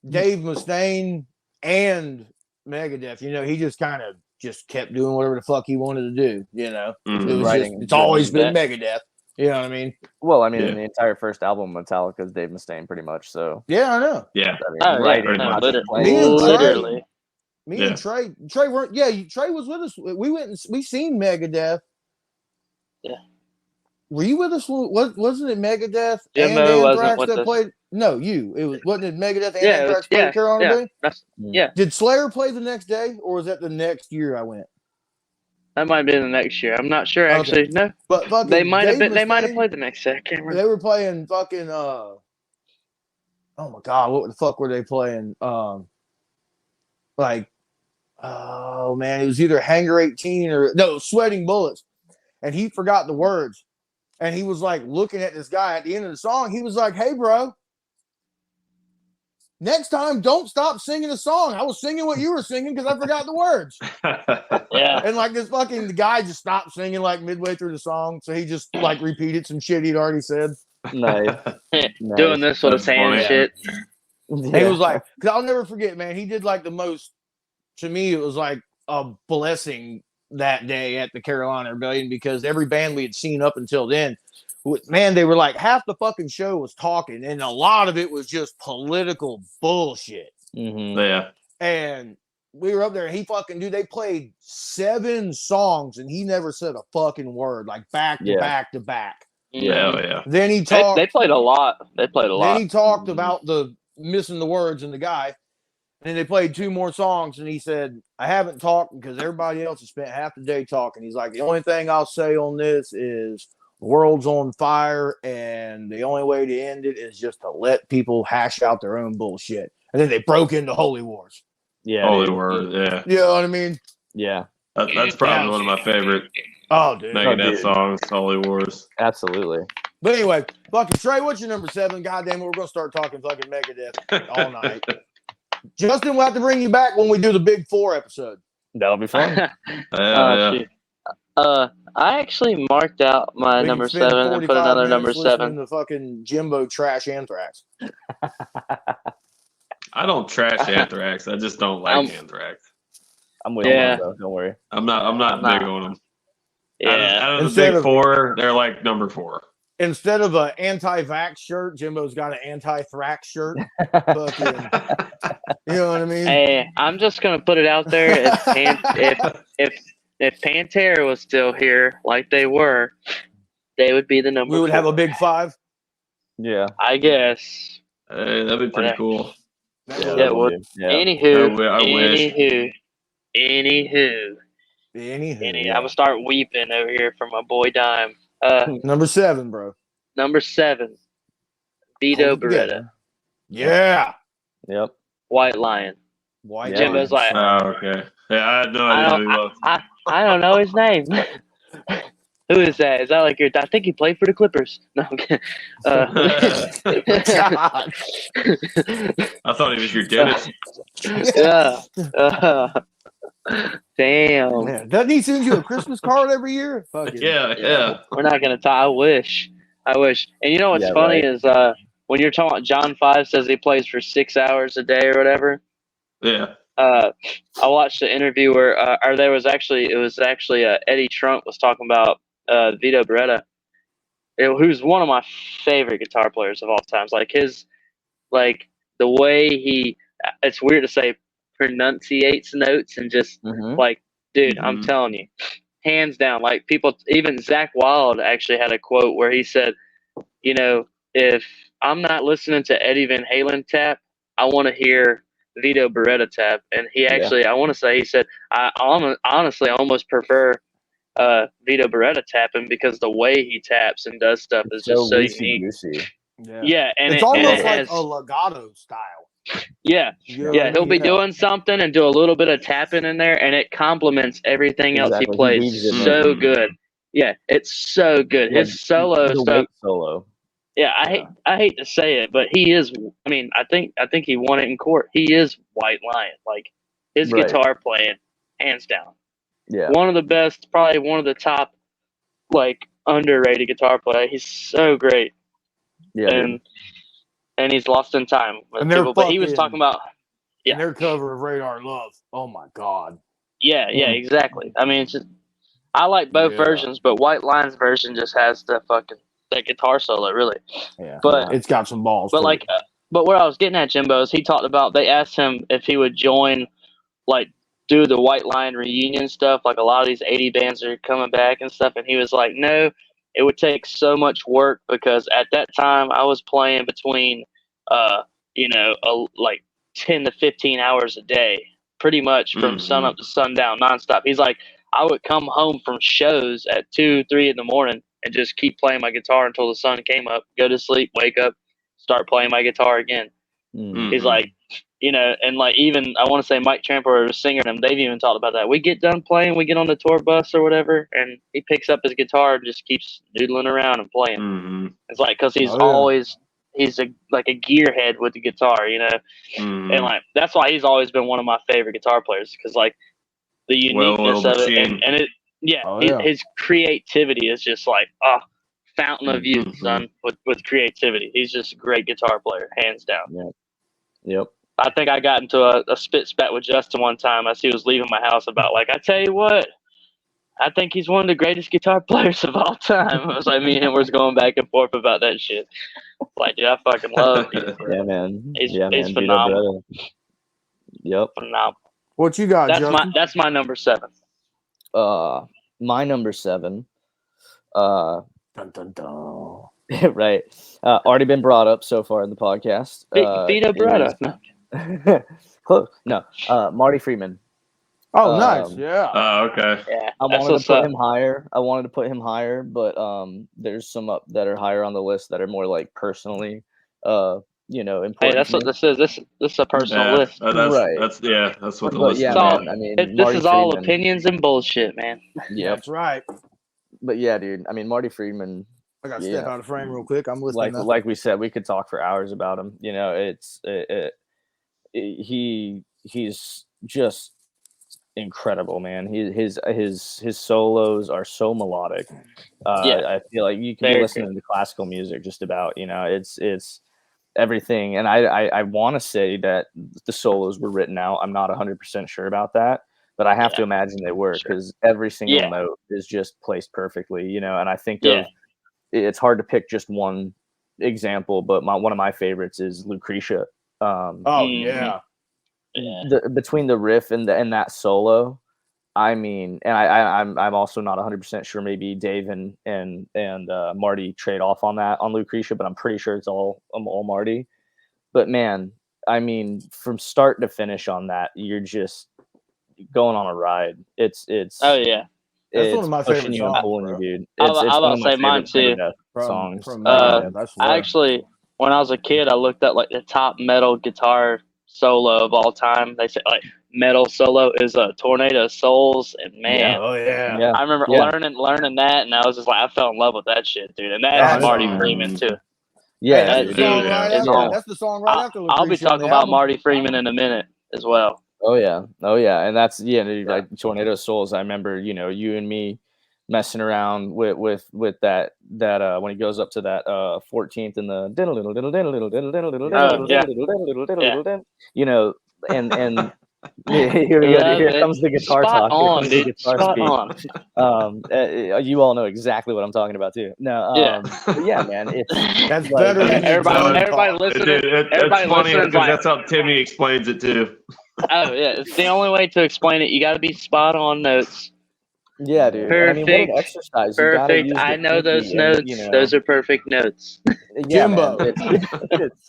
Dave Mustaine and Megadeth. You know, he just kind of just kept doing whatever the fuck he wanted to do. You know, it's always been Megadeth. You know what I mean? Well, I mean, in the entire first album, Metallica's Dave Mustaine, pretty much. So yeah, I know. Yeah, literally. Me and Trey weren't. Yeah, Trey was with us. We went and we seen Megadeth. Yeah. Were you with us? Wasn't it Megadeth and Anthrax that played? No, you. Wasn't it Megadeth and Anthrax played Carolina Bay? Yeah. Did Slayer play the next day, or was that the next year I went? That might have been the next year. I'm not sure actually. Okay. No, but they might have been. They might have played the next day. I can't remember. They were playing fucking. Oh my god, what the fuck were they playing? Like, oh man, it was either Hangar 18 or Sweating Bullets, and he forgot the words, and he was like looking at this guy at the end of the song. He was like, "Hey, bro. Next time, don't stop singing the song. I was singing what you were singing because I forgot the words." Yeah. And like the guy just stopped singing like midway through the song. So he just like repeated some shit he'd already said. Nice. Doing this with his hand and shit. Yeah. He was like, because I'll never forget, man. He did like the most, to me, it was like a blessing that day at the Carolina Rebellion because every band we had seen up until then, man, they were like half the fucking show was talking, and a lot of it was just political bullshit. Mm-hmm. Yeah. And we were up there, and they played 7 songs, and he never said a fucking word, like back to back to back. Yeah. Then he talked. They played a lot. Then he talked about the missing the words and the guy. And then they played 2 more songs, and he said, "I haven't talked because everybody else has spent half the day talking." He's like, "The only thing I'll say on this is the world's on fire, and the only way to end it is just to let people hash out their own bullshit." And then they broke into Holy Wars. Yeah. Holy Wars, yeah. You know what I mean? Yeah. That's probably one of my favorite Megadeth songs, Holy Wars. Absolutely. But anyway, fucking Trey, what's your number 7? Goddamn it, we're going to start talking fucking Megadeth all night. Justin, we'll have to bring you back when we do the Big 4 episode. That'll be fun. I actually marked out my number 7 and put another number 7. The fucking Jimbo trash Anthrax. I don't trash Anthrax. I just don't like Anthrax. I'm with you, though. Don't worry. I'm not big on them. Yeah. Out of the Big 4, they're like number 4. Instead of an anti-vax shirt, Jimbo's got an anti-thrax shirt. Fucking, you know what I mean? Hey, I'm just gonna put it out there. If Pantera was still here, like they were, they would be the number. We would 4. have a Big 5. Yeah, I guess. That'd be pretty cool. Yeah, it would. Yeah. Anywho. I'm gonna start weeping over here for my boy Dime. Number 7, bro. Number 7. Vito Beretta. Yeah. Yep. White Lion. Jimbo's like, oh, okay. Yeah, I had no idea who he was. I don't know his name. Who is that? Is that like your? I think he played for the Clippers. No, I'm kidding. I thought he was your dentist. Yeah. Damn. Man, doesn't he send you a Christmas card every year? Yeah. We're not gonna talk. I wish. And you know what's funny is when you're talking. John 5 says he plays for 6 hours a day or whatever. Yeah. I watched the interview where, it was actually Eddie Trunk was talking about Vito Beretta, who's one of my favorite guitar players of all times. Like the way it's weird to say pronunciates notes and just like, dude, I'm telling you, hands down. Like people, even Zach Wilde actually had a quote where he said, you know, if I'm not listening to Eddie Van Halen tap, I want to hear Vito Beretta tap. And he actually, I want to say, he said, I honestly almost prefer Vito Beretta tapping because the way he taps and does stuff is just so unique. Yeah, and it's almost like a legato style. Yeah, he'll be doing something and do a little bit of tapping in there, and it complements everything else he plays so good. Yeah, it's so good. His solo stuff. Solo. Yeah, I hate to say it, but he is. I mean, I think he won it in court. He is White Lion. Like his guitar playing, hands down. Yeah, one of the best, probably one of the top, like underrated guitar player. He's so great. Yeah, and he's lost in time with people. But he was talking about their cover of Radar Love. Oh my God. Yeah, exactly. I mean, it's just I like both versions, but White Lion's version just has that guitar solo, really. Yeah, but it's got some balls. But like, but where I was getting at, Jimbo, is he talked about they asked him if he would join, like, do the White Lion reunion stuff. Like a lot of these 80 bands are coming back and stuff, and he was like, no, it would take so much work because at that time I was playing between, like 10 to 15 hours a day, pretty much from sun up to sundown, nonstop. He's like, I would come home from shows at 2, 3 in the morning and just keep playing my guitar until the sun came up, go to sleep, wake up, start playing my guitar again. He's like, and like even I want to say Mike Tramper, the singer, and they've even talked about that. We get done playing, we get on the tour bus or whatever, and he picks up his guitar and just keeps noodling around and playing. It's like because he's he's a gearhead with the guitar, and like that's why he's always been one of my favorite guitar players because like the uniqueness of it and it his creativity is just like fountain of youth, son, with creativity. He's just a great guitar player, hands down. Yep. I think I got into a spit spat with Justin one time as he was leaving my house about like, I tell you what, I think he's one of the greatest guitar players of all time. I was like, me and him was going back and forth about that shit. Like, dude, I fucking love him. Yeah, man. He's phenomenal. Yep. Phenomenal. What you got, Justin? That's my number 7. My number 7. Dun, dun, dun. Right. Already been brought up so far in the podcast. Vito Beretta. Close. No. Marty Friedman. Oh, nice. Yeah. Oh, okay. Yeah. I wanted to put him higher. But there's some up that are higher on the list that are more like personally, important. Hey, that's what this is. This is a personal list. Right. That's what the list is. Man, I mean, this is all opinions and bullshit, man. Yeah, that's right. But yeah, dude. I mean, Marty Friedman. I got to step out of frame real quick. I'm listening. Like we said, we could talk for hours about him. He's just incredible, man. His solos are so melodic. I feel like you can be listening to classical music just about. It's everything. And I want to say that the solos were written out. I'm not 100% sure about that, but I have to imagine they were because every single note is just placed perfectly. And I think it's hard to pick just one example, but one of my favorites is Lucretia. Between the riff and that solo, I mean, and I'm also not 100% sure. Maybe Dave and Marty trade off on that on Lucretia, but I'm pretty sure it's all Marty. But man, I mean, from start to finish on that, you're just going on a ride. It's that's one of my favorite songs, pulling you, dude. I was about to say mine too. Songs. I actually, when I was a kid, I looked at like the top metal guitar solo of all time. They say like metal solo is a Tornado of Souls, and man, I remember learning that, and I was just like, I fell in love with that shit, dude. And that's Marty Freeman too. Yeah, that's the song right after. I'll be talking about Marty Freeman in a minute as well. Oh yeah, and that's like Tornado of Souls. I remember, you and me messing around with that when he goes up to that 14th and the and here comes the guitar talk. Spot on. You all know exactly what I'm talking about too. No, yeah, man, that's better than everybody listening. It's funny because that's how Timmy explains it too. Oh yeah, it's the only way to explain it. You got to be spot on notes. Yeah, dude. Perfect. I mean, what an exercise. You gotta Perfect. use I know those notes. Those are perfect notes. Yeah, Jimbo. man.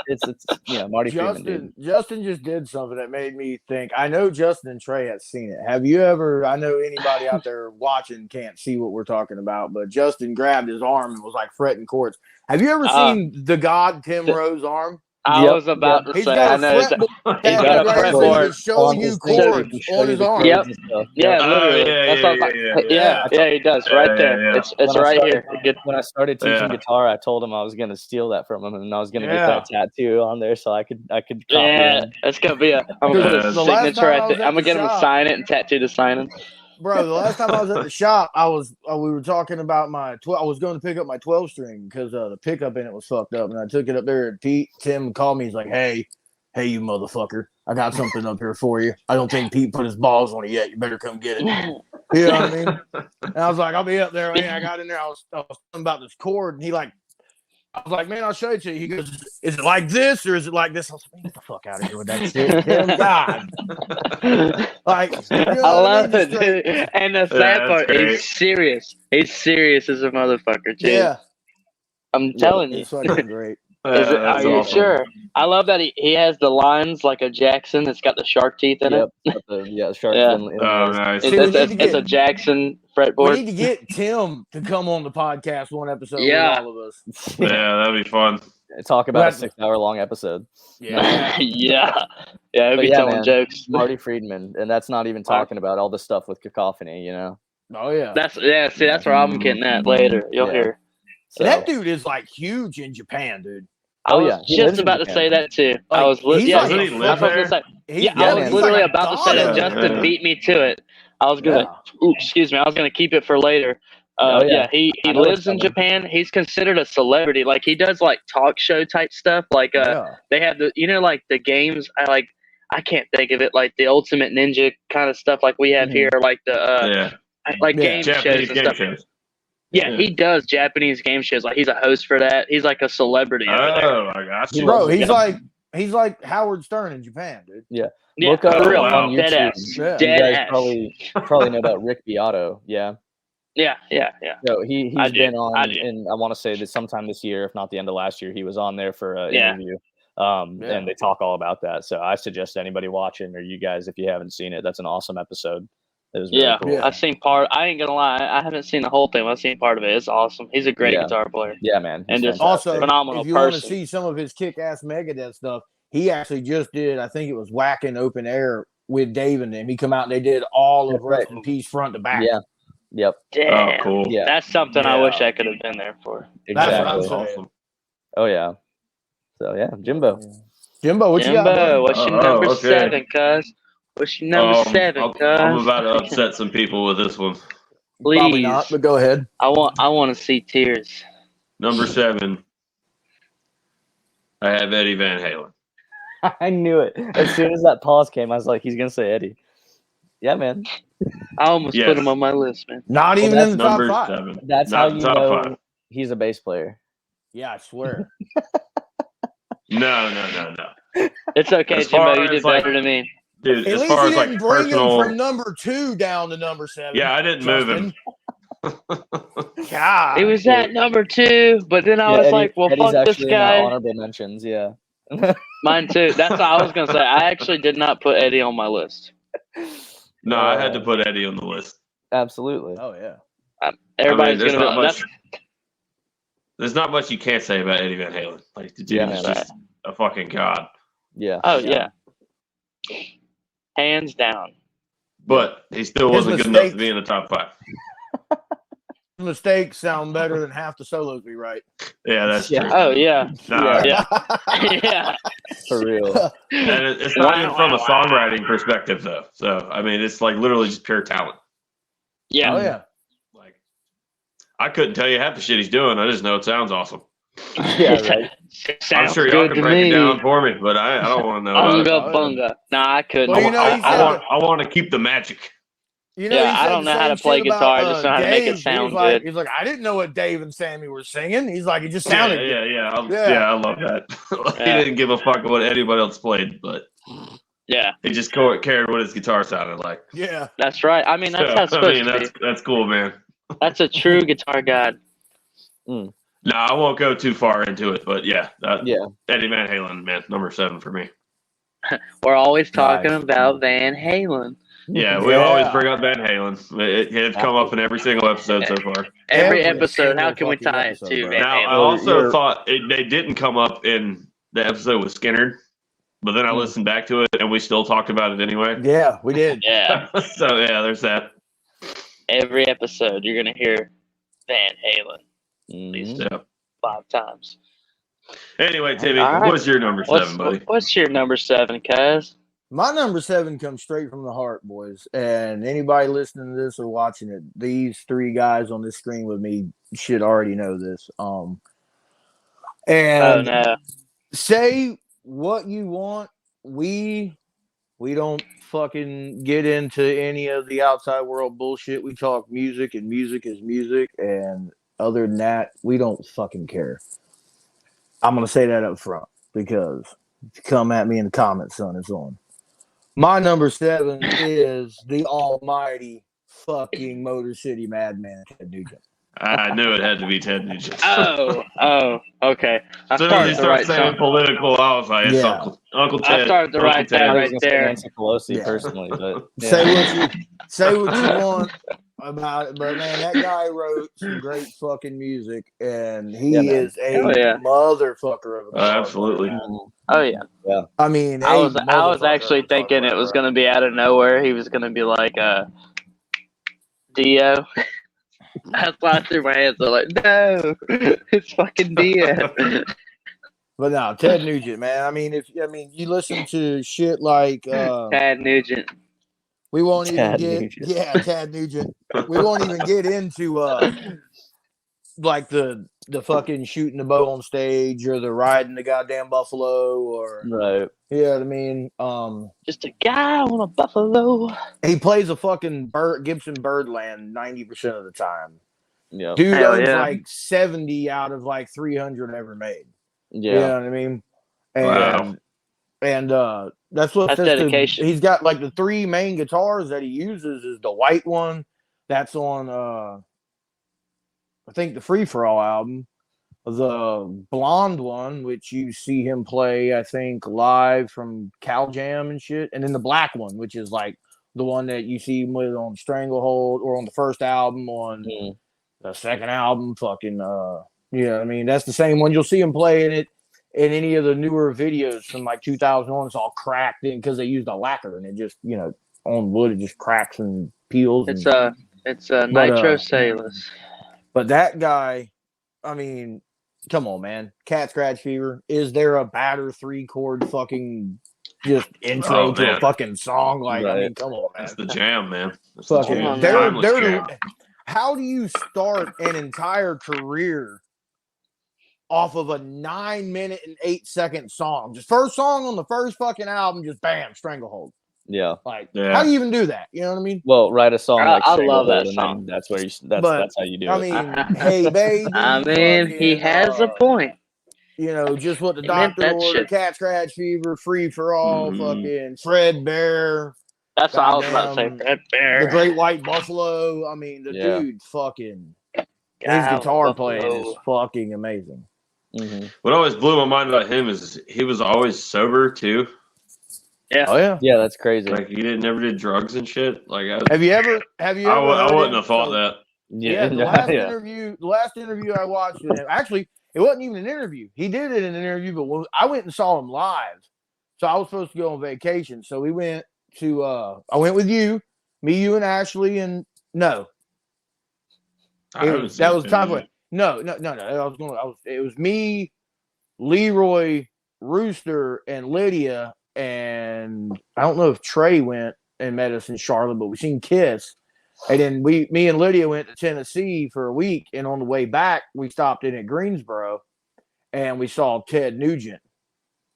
It's Marty Freeman, dude. Justin just did something that made me think. I know Justin and Trey have seen it. Have you ever? I know anybody out there watching can't see what we're talking about, but Justin grabbed his arm and was like fretting chords. Have you ever seen the God Tim Rose arm? I was about to say, I know. He's got a fretboard. Show you chords on his arm. Yep. Yeah, literally. That's what I was like. Yeah, he does. Right there. It's right here. When I started teaching guitar, I told him I was gonna steal that from him, and I was gonna get that tattoo on there so I could copy him. It's gonna be I'm gonna put a signature right there. I'm gonna get him to sign it and tattoo to sign it. Bro, the last time I was at the shop, we were talking about I was going to pick up my 12 string because the pickup in it was fucked up, and I took it up there. And Tim called me. He's like, "Hey, you motherfucker, I got something up here for you. I don't think Pete put his balls on it yet. You better come get it." You know what I mean? And I was like, "I'll be up there." I got in there. I was talking about this chord, and I was like, "Man, I'll show it to you." He goes, "Is it like this or is it like this?" I was like, "Get the fuck out of here with that shit." Damn God. I love it, dude. And the sad part, he's serious. He's serious as a motherfucker, too. Yeah. I'm telling you. It's fucking great. Are you sure? I love that he has the lines like a Jackson that's got the shark teeth in it. Shark teeth. Oh, nice. It's a Jackson fretboard. We need to get Tim to come on the podcast one episode with all of us. Yeah, that'd be fun. Talk about a 6-hour-long episode. Yeah. It'd be telling jokes. Marty Friedman, and that's not even talking about all the stuff with Cacophony, you know? Oh, yeah. That's where I'm getting at later. You'll hear. So. That dude is like huge in Japan, dude. I was just about to say that too. I was literally about to say that. Justin beat me to it. I was gonna, excuse me. I was gonna keep it for later. He lives in Japan. He's considered a celebrity. Like he does like talk show type stuff. Like they have the like the games. I can't think of it, like the Ultimate Ninja kind of stuff like we have here, like the game shows and stuff. Yeah, he does Japanese game shows. Like he's a host for that. He's like a celebrity over there. Oh, I got you. Bro, he's like Howard Stern in Japan, dude. Yeah. Look up on YouTube. Deadass. You guys probably know about Rick Beato. Yeah. Yeah. So he's been on, and I want to say that sometime this year, if not the end of last year, he was on there for an interview. And they talk all about that. So I suggest anybody watching, or you guys, if you haven't seen it, that's an awesome episode. It was really cool. I've seen part. I ain't gonna lie, I haven't seen the whole thing, but I've seen part of it. It's awesome. He's a great guitar player. Yeah, man. And just also phenomenal if you person. want to see some of his kick-ass Megadeth stuff, he actually just did. I think it was Whacking Open Air with Dave and them. He come out and they did all of Rest in Peace front to back. Yeah. Yep. Damn. Oh, cool. Yeah. That's something I wish I could have been there for. Exactly. That's awesome. Oh yeah. So yeah, Jimbo, what you got? What's your number 7, cuz? What's your number 7, cuz? I'm about to upset some people with this one. Please. Probably not, but go ahead. I want to see tears. Number 7. I have Eddie Van Halen. I knew it. As soon as that pause came, I was like, he's gonna say Eddie. Yeah, man. I almost put him on my list, man. Not even in the top 5. 7. That's not how you know he's a bass player. Yeah, I swear. No. It's okay, Jimbo. You did better than me. Dude, as far as like personal, him from number 2 down to number 7. Yeah, I didn't move him. God, it was at number 2, but then I was like, "Well, Eddie's fuck this guy." Honorable mentions, yeah. Mine too. That's what I was gonna say. I actually did not put Eddie on my list. No, I had to put Eddie on the list. Absolutely. Oh yeah. Everybody's gonna. There's not much you can't say about Eddie Van Halen. Like the dude is just a fucking god. Yeah. Oh yeah. Hands down. But he still wasn't good enough to be in the top 5. Mistakes sound better than half the solos we write. Yeah, that's true. Oh yeah. No, yeah. For real. And it's not even from a songwriting perspective though. So I mean, it's like literally just pure talent. Yeah. Oh yeah. Like I couldn't tell you half the shit he's doing. I just know it sounds awesome. Yeah, right. I'm sure y'all can break it down for me, but I don't want to know. Bunga bunga. Nah, I couldn't. Well, I want to keep the magic. You know, I don't know how to play guitar. I just know how to make it sound good. He's like, I didn't know what Dave and Sammy were singing. He's like, it just sounded good. Yeah, I love that. He didn't give a fuck what anybody else played, but Yeah. He just cared what his guitar sounded like. Yeah. That's right. I mean, that's how it's supposed to be. That's cool, man. That's a true guitar god. No, I won't go too far into it, but yeah. Yeah. Eddie Van Halen, man, number 7 for me. We're always talking about Van Halen. Yeah, we always bring up Van Halen. It's come up in every single episode so far. Every episode. How can we tie it to Van Now, Halen? I also thought they didn't come up in the episode with Skinner, but then I listened back to it and we still talked about it anyway. Yeah, we did. Yeah. So, yeah, there's that. Every episode, you're going to hear Van Halen at least 5 times. Anyway, Timmy, what's your number 7, buddy? What's your number 7, cuz? My number 7 comes straight from the heart, boys. And anybody listening to this or watching it, these 3 guys on this screen with me should already know this. And say what you want. We don't fucking get into any of the outside world bullshit. We talk music, and music is music. And other than that, we don't fucking care. I'm going to say that up front because if you come at me in the comments, son, it's on. My number 7 is the almighty fucking Motor City Madman, Ted Nugent. I knew it had to be Ted Nugent. Oh, okay. As soon as he started saying political, I was like, it's Uncle Ted. I started to write that right there. Nancy Pelosi, personally, but say what you want about it, but man, that guy wrote some great fucking music, and he is a motherfucker of a absolutely. Oh yeah. I mean, I was actually thinking it was going to be out of nowhere. He was going to be like Dio. That's why I threw my hands up like, no, it's fucking Dio. But no, Ted Nugent, man. I mean, you listen to shit like Ted Nugent. We won't even Tad Nugent. We won't even get into like the fucking shooting the bow on stage or the riding the goddamn buffalo or right. You know what I mean? Just a guy on a buffalo. He plays a fucking Gibson Birdland 90% of the time. Yeah, dude owns like 70 out of like 300 ever made. Yeah, you know what I mean? And that's dedication. He's got like the 3 main guitars that he uses is the white one that's on I think the Free For All album, the blonde one which you see him play I think live from Cal Jam and shit, and then the black one which is like the one that you see him with on Stranglehold or on the first album, on the second album, fucking you know what I mean? That's the same one you'll see him playing it. In any of the newer videos from like 2001, it's all cracked in because they used a lacquer and it just, you know, on wood, it just cracks and peels. It's nitro cellulose. But that guy, I mean, come on, man. Cat Scratch Fever. Is there a batter 3-chord fucking just intro to a fucking song? Like, I mean, come on, man. That's the jam, man. That's fucking the jam. How do you start an entire career off of a 9-minute and 8-second song? Just first song on the first fucking album, just bam, Stranglehold. Yeah. Like, how do you even do that? You know what I mean? Well, write a song like I love that song. That's where that's how you do it. I mean, hey, baby. I mean, he has a point. You know, just what the doctor ordered, Cat Scratch Fever, Free For All, fucking Fred Bear. That's what I was about to say, Fred Bear. The Great White Buffalo. I mean, the dude fucking, his guitar playing is fucking amazing. Mm-hmm. What always blew my mind about him is he was always sober too. Yeah. Oh yeah. Yeah, that's crazy. Like he never did drugs and shit. Like have you ever? I wouldn't have thought that. Yeah. The last interview I watched with him. Actually, it wasn't even an interview. He did it in an interview, but when I went and saw him live. So I was supposed to go on vacation. So we went to. I went with you, and Ashley, and no. That was time for. No. It was me, Leroy, Rooster, and Lydia, and I don't know if Trey went and met us in Charlotte, but we seen Kiss. And then me and Lydia went to Tennessee for a week, and on the way back, we stopped in at Greensboro, and we saw Ted Nugent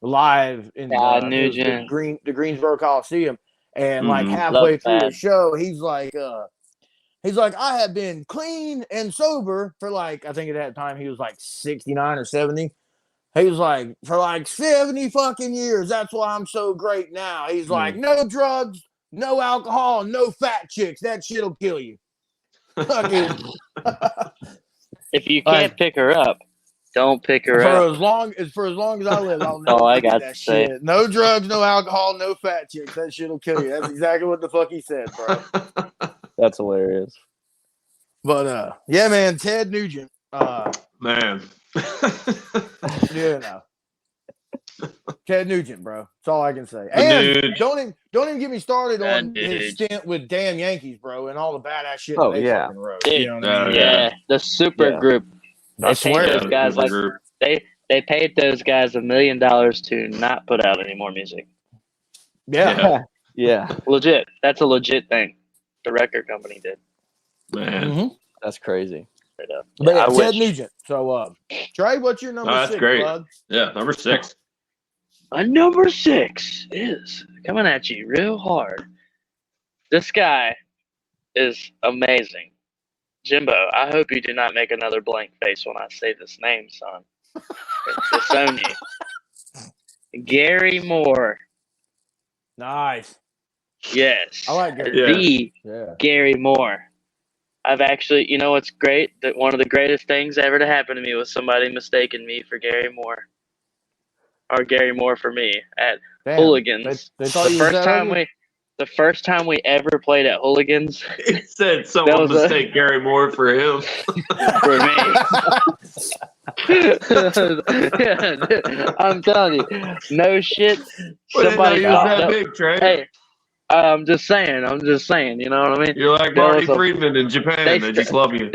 live in the Greensboro Coliseum. And like halfway through the show, he's like, I have been clean and sober for like, I think at that time he was like 69 or 70 He was like, for like 70 fucking years, that's why I'm so great now. He's like, no drugs, no alcohol, no fat chicks. That shit'll kill you. Fucking. If you can't pick her up, don't pick her up. For as long as I live, I'll all never I forget got that to say. shit. No drugs, no alcohol, no fat chicks. That shit'll kill you. That's exactly what the fuck he said, bro. That's hilarious. But yeah, man, Ted Nugent. Man. Yeah, no. Ted Nugent, bro. That's all I can say. And don't even get me started on his stint with Damn Yankees, bro, and all the badass shit they fucking wrote. Dude, you know what I mean? Yeah, the super group. I swear, those guys like they paid those guys $1 million to not put out any more music. Yeah. Yeah. Legit. That's a legit thing. The record company did. Man. That's crazy. But yeah, Ted Nugent. So, Trey, what's your number 6? That's great. Bud? Yeah, number 6. My number 6 is coming at you real hard. This guy is amazing. Jimbo, I hope you do not make another blank face when I say this name, son. Disown you. Gary Moore. Nice. Yes. I like Gary. Gary Moore. I've actually, you know what's great? That one of the greatest things ever to happen to me was somebody mistaking me for Gary Moore. Or Gary Moore for me at Hooligans. They thought the first time we ever played at Hooligans. He said someone mistake Gary Moore for him. For me. I'm telling you. No shit. Somebody was that big, Trey. Hey, I'm just saying, you know what I mean? You're like Marty Friedman in Japan. They just love you.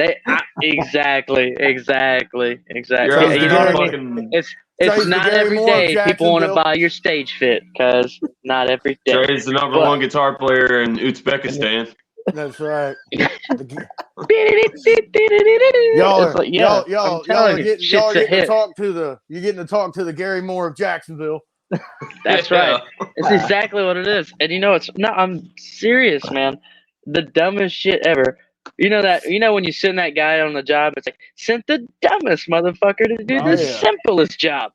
Exactly. You're You know what I mean? It's not every day people want to buy your stage fit, because not every day. Trey's the number 1 guitar player in Uzbekistan. That's right. You're getting to talk to the Gary Moore of Jacksonville. That's right. It's exactly what it is. And I'm serious, man. The dumbest shit ever. You know when you send that guy on the job, it's like, send the dumbest motherfucker to do the simplest job.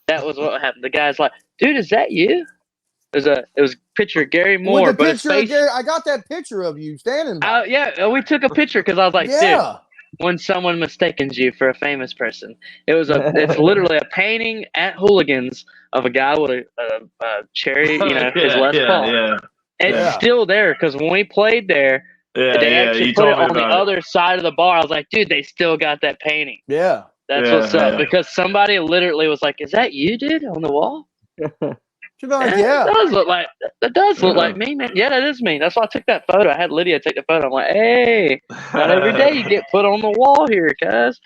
That was what happened. The guy's like, dude, is that you? It was a picture of Gary Moore, but his face. I got that picture of you standing by. Yeah, we took a picture because I was like, dude, when someone mistakes you for a famous person, it's literally a painting at Hooligans of a guy with a cherry, his Les Paul. Yeah. It's still there because when we played there, they actually put it on the other side of the bar. I was like, dude, they still got that painting. Yeah. That's what's up. Because somebody literally was like, is that you, dude, on the wall? Like, that does look like me, man. Yeah, that is me. That's why I took that photo. I had Lydia take the photo. I'm like, hey, not every day you get put on the wall here, cuz.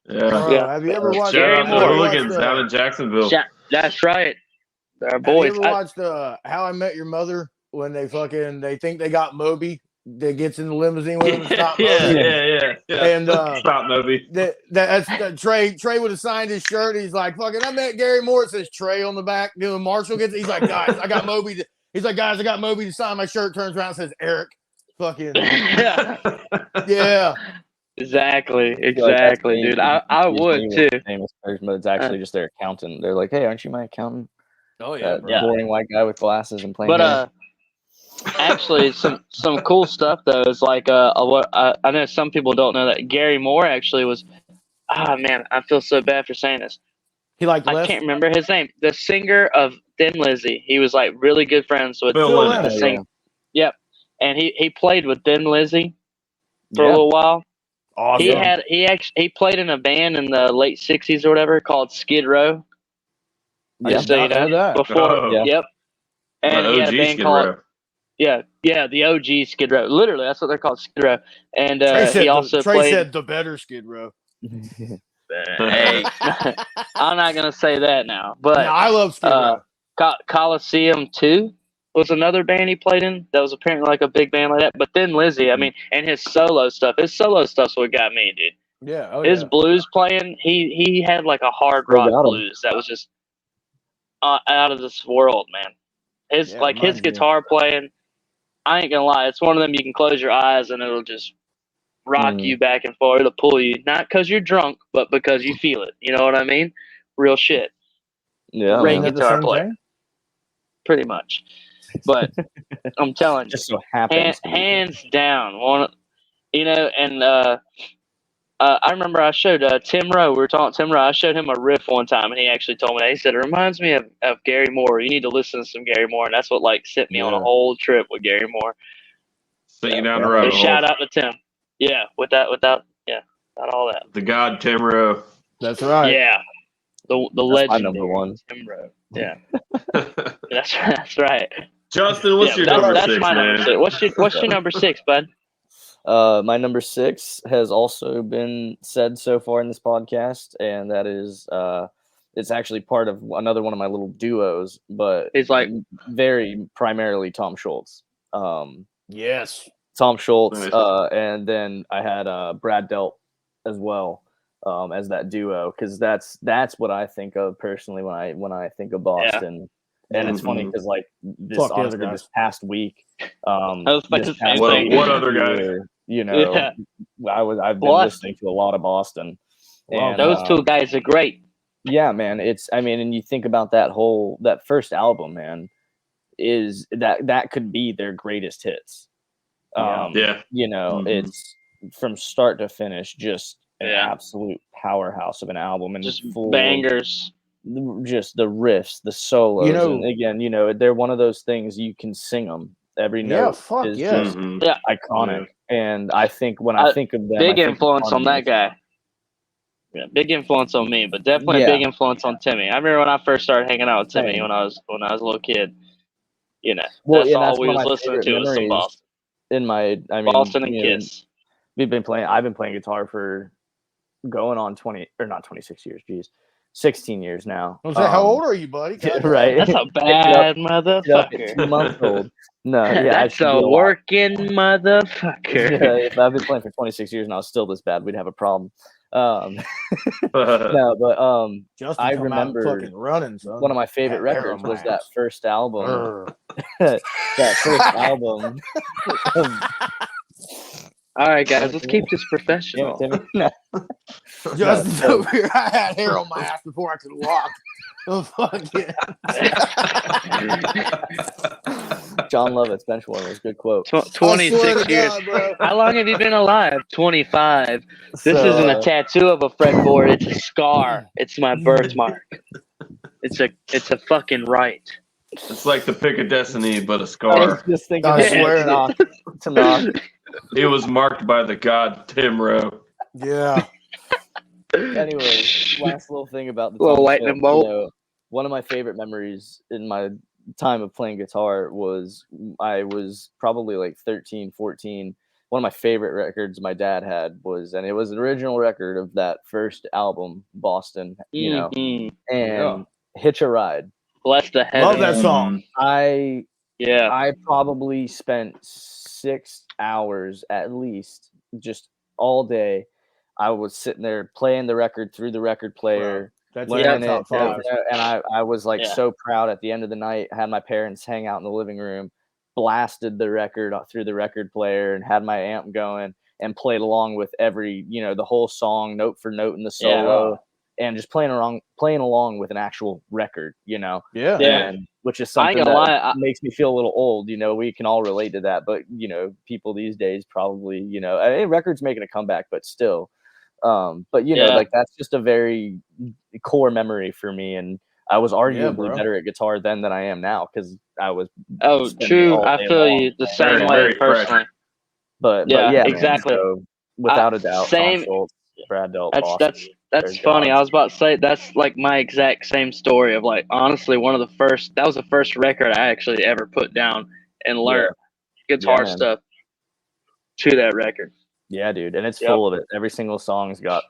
Yeah. Have you ever watched Gary Moore Hooligans out in Jacksonville? That's right. Our boys. Have you ever watched How I Met Your Mother when they think they got Moby that gets in the limousine with him and stop Moby? Yeah. And stop Moby. Trey would have signed his shirt. He's like, fucking, I met Gary Moore. It says Trey on the back. Doing Marshall gets. He's like, guys, I got Moby. He's like, guys, I got Moby to sign my shirt. Turns around and says Eric. Fucking yeah. Exactly, dude. I would too. Famous person, but it's actually just their accountant. They're like, hey, aren't you my accountant? Oh yeah, boring white guy with glasses and playing. But actually, some cool stuff though is like I know some people don't know that Gary Moore actually was. Ah man, I feel so bad for saying this. I can't remember his name. The singer of Thin Lizzy. He was like really good friends with the singer. Yep, and he played with Thin Lizzy for a little while. Awesome. He played in a band in the late '60s or whatever called Skid Row. Just so you know, before. Yep. And he had a band called the OG Skid Row. Literally, that's what they're called, Skid Row. And he also played. Trey said the better Skid Row. Hey, I'm not gonna say that now, but I love Skid Row. Coliseum 2 was another band he played in. That was apparently like a big band like that. But then Lizzy, I mean, and his solo stuff's what got me, dude. Yeah. His blues playing, he had like a hard rock blues that was just out of this world, man. His guitar playing, I ain't gonna lie, it's one of them you can close your eyes and it'll just rock you back and forth. It'll pull you, not because you're drunk, but because you feel it. You know what I mean? real shit. Yeah, Great Isn't that the guitar same player, thing? pretty much. But I'm telling you, just so happens to be. hands down, one. And I remember I showed Tim Rowe. We were talking to Tim Rowe. I showed him a riff one time, and he actually told me that. He said, it reminds me of Gary Moore. You need to listen to some Gary Moore. And that's what, like, sent me on a whole trip with Gary Moore. Sent you down the rabbit So hole. shout out to Tim. Yeah, without all that. The God Tim Rowe. That's right. Yeah. The legendary number one. Tim Rowe. Yeah. That's right. Justin, what's your number six, my man? Number 6. What's your number 6, bud? My number 6 has also been said so far in this podcast, and that is it's actually part of another one of my little duos, but it's like very primarily Tom Schultz. Yes, Tom Schultz, Nice. and then I had Brad Delp as well as that duo, because that's what I think of personally when I think of Boston. Yeah. And it's funny because like this past week, what other guys? I've been listening to a lot of Boston. Wow, and those two guys are great. Yeah, man. And you think about that first album, man, is that could be their greatest hits. It's from start to finish, just an absolute powerhouse of an album, and just bangers. Just the riffs, the solos, and again, they're one of those things you can sing them. Every note is just iconic, and I think when I think of them, big influence on that guy. Yeah, big influence on me, but definitely a big influence on Timmy. I remember when I first started hanging out with Timmy when I was a little kid. That's all we was listening to was some Boston. Boston and Kiss. I've been playing guitar for going on 26 years. Geez. 16 years now. How old are you, buddy? Right. That's a bad motherfucker. 2 months old. No, that's a working motherfucker. Yeah, if I've been playing for 26 years and I was still this bad, we'd have a problem. No, but Justin, I remember fucking running, son. One of my favorite records was that first album. That first album. All right, guys, let's keep this professional. Justin over here, I had hair on my ass before I could walk. Oh, fuck yeah. John Lovett's Benchwarmers, good quote. 26 years. God, how long have you been alive? 25. This isn't a tattoo of a fretboard. It's a scar. It's my birthmark. It's a fucking right. It's like the pick of destiny, but a scar. Just thinking to knock. It was marked by the God Tim Rowe. Yeah. Anyway, last little thing about the lightning bolt. One of my favorite memories in my time of playing guitar was I was probably like 13, 14. One of my favorite records my dad had and it was an original record of that first album, Boston, and Hitch a Ride. Bless the heaven. Love that song. I probably spent 6 hours at least, just all day. I was sitting there playing the record through the record player. That's learning it, and I was like so proud at the end of the night. I had my parents hang out in the living room, blasted the record through the record player, and had my amp going and played along with every, the whole song note for note in the solo, and just playing along with an actual record, and which is something that makes me feel a little old. We can all relate to that, but people these days probably, records making a comeback, but still. Like that's just a very core memory for me, and I was arguably better at guitar then than I am now because I was. Oh, true. I feel you the same way personally. But exactly. Man, so without a doubt, same. Tom Schultz, Brad Delp, that's funny. I was about to say that's like my exact same story of like honestly that was the first record I actually ever put down and learned guitar stuff to that record. Yeah, dude, and it's full of it. Every single song's got